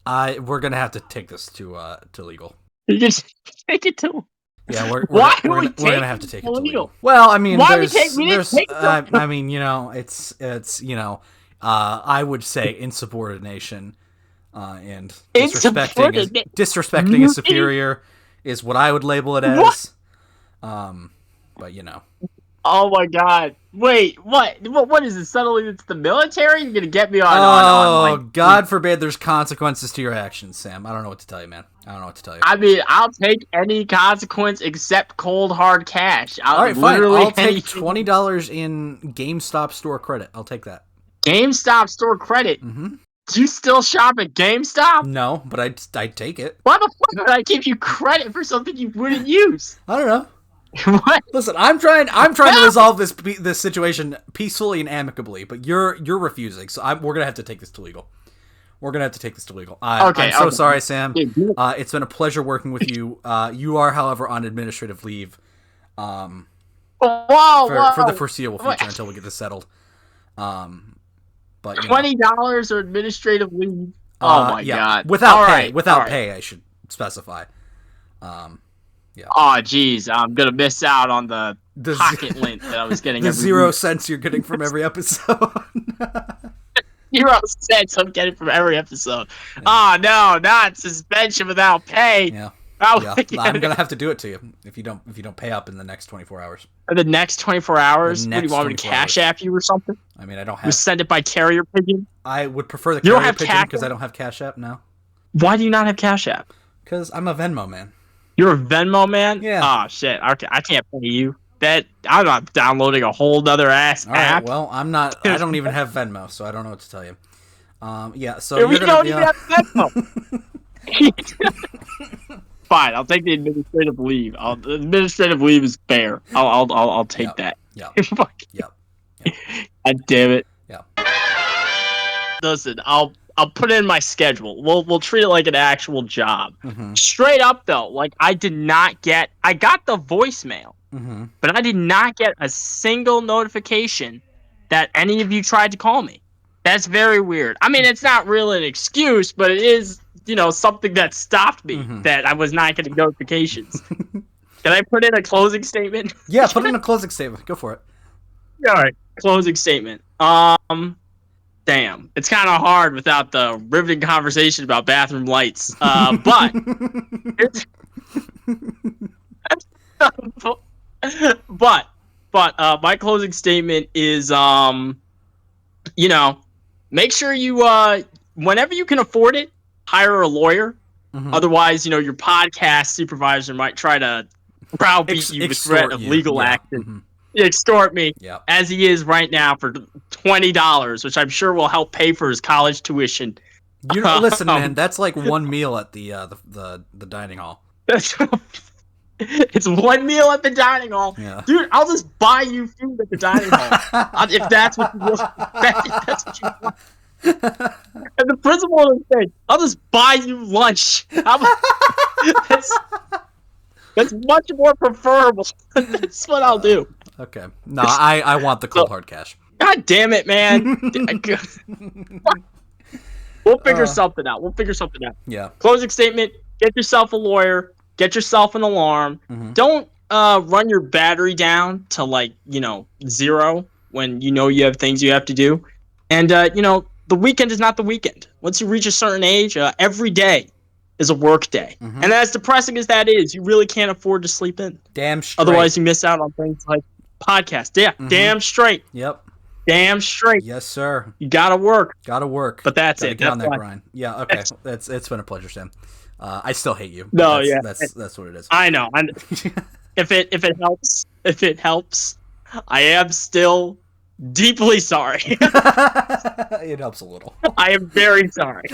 Speaker 4: I refuse?
Speaker 1: We're gonna have to take this to legal.
Speaker 4: You just take it to.
Speaker 1: Yeah, we're gonna have to take it to legal. Well, I mean, I mean, I would say insubordination, and disrespecting a superior is what I would label it as. But
Speaker 4: Oh my God! Wait, what is it? Suddenly it's the military? You're gonna get me on?
Speaker 1: God forbid there's consequences to your actions, Sam. I don't know what to tell you, man. I don't know what to tell you.
Speaker 4: I mean, I'll take any consequence except cold hard cash.
Speaker 1: All right, fine. I'll take $20 in GameStop store credit. I'll take that.
Speaker 4: GameStop store credit? Do you still shop at GameStop?
Speaker 1: No, but I'd take it.
Speaker 4: Why the fuck would I give you credit for something you wouldn't use?
Speaker 1: I don't know.
Speaker 4: What?
Speaker 1: Listen, I'm trying to resolve this situation peacefully and amicably, but you're refusing. So we're gonna have to take this to legal. I'm so sorry, Sam. It's been a pleasure working with you. You are, however, on administrative leave. For the foreseeable future until we get this settled. But
Speaker 4: $20 or administrative leave. Oh my god!
Speaker 1: Without pay, I should specify. Yeah.
Speaker 4: Oh geez, I'm gonna miss out on the pocket lint that I was getting.
Speaker 1: The
Speaker 4: every
Speaker 1: 0
Speaker 4: week.
Speaker 1: cents you're getting from every episode.
Speaker 4: 0 cents I'm getting from every episode. Yeah. Oh no, not suspension without pay.
Speaker 1: Yeah. I'm gonna have to do it to you if you don't pay up in the next 24 hours.
Speaker 4: The next 24 hours? What, do you want me to cash app you or something?
Speaker 1: I mean, I don't have.
Speaker 4: We send it by carrier pigeon.
Speaker 1: I would prefer the carrier pigeon because I don't have Cash App now.
Speaker 4: Why do you not have Cash App?
Speaker 1: Because I'm a Venmo man.
Speaker 4: You're a Venmo man?
Speaker 1: Yeah.
Speaker 4: Oh shit. Okay, I can't pay you. I'm not downloading a whole nother ass app.
Speaker 1: Right, well, I'm not. I don't even have Venmo, so I don't know what to tell you. Yeah. So
Speaker 4: we don't even have Venmo. Fine, I'll take the administrative leave. The administrative leave is fair. I'll take that.
Speaker 1: Yeah.
Speaker 4: Yep. God damn it.
Speaker 1: Yeah.
Speaker 4: Listen, I'll put it in my schedule. We'll treat it like an actual job.
Speaker 1: Mm-hmm.
Speaker 4: Straight up though, like I got the voicemail, but I did not get a single notification that any of you tried to call me. That's very weird. I mean, it's not really an excuse, but it is, something that stopped me that I was not getting notifications. Can I put in a closing statement?
Speaker 1: Yeah, put in a closing statement. Go for it.
Speaker 4: All right, closing statement. Damn, it's kind of hard without the riveting conversation about bathroom lights. But my closing statement is, make sure you, whenever you can afford it, hire a lawyer. Otherwise, your podcast supervisor might try to browbeat you with threat of legal action. Extort me, as he is right now for $20, which I'm sure will help pay for his college tuition.
Speaker 1: Listen, man, that's like one meal at the dining hall.
Speaker 4: It's one meal at the dining hall, dude. I'll just buy you food at the dining hall if that's what you want. If that's what you want. And the principal is saying, "I'll just buy you lunch." That's much more preferable. That's what I'll do.
Speaker 1: Okay. No, I want the cold hard cash.
Speaker 4: God damn it, man. We'll figure something out.
Speaker 1: Yeah.
Speaker 4: Closing statement, get yourself a lawyer, get yourself an alarm. Don't run your battery down to 0 when you have things you have to do. And the weekend is not the weekend. Once you reach a certain age, every day is a work day. And as depressing as that is, you really can't afford to sleep in.
Speaker 1: Damn straight.
Speaker 4: Otherwise, you miss out on things like podcasts. Yeah, damn straight.
Speaker 1: Yep.
Speaker 4: Damn straight.
Speaker 1: Yes, sir.
Speaker 4: You gotta work.
Speaker 1: But
Speaker 4: that's
Speaker 1: gotta
Speaker 4: it.
Speaker 1: Get on that grind. Yeah. Okay. It's been a pleasure, Sam. I still hate you.
Speaker 4: No,
Speaker 1: That's what it is.
Speaker 4: I know. If it helps, I am still deeply sorry.
Speaker 1: It helps a little.
Speaker 4: I am very sorry.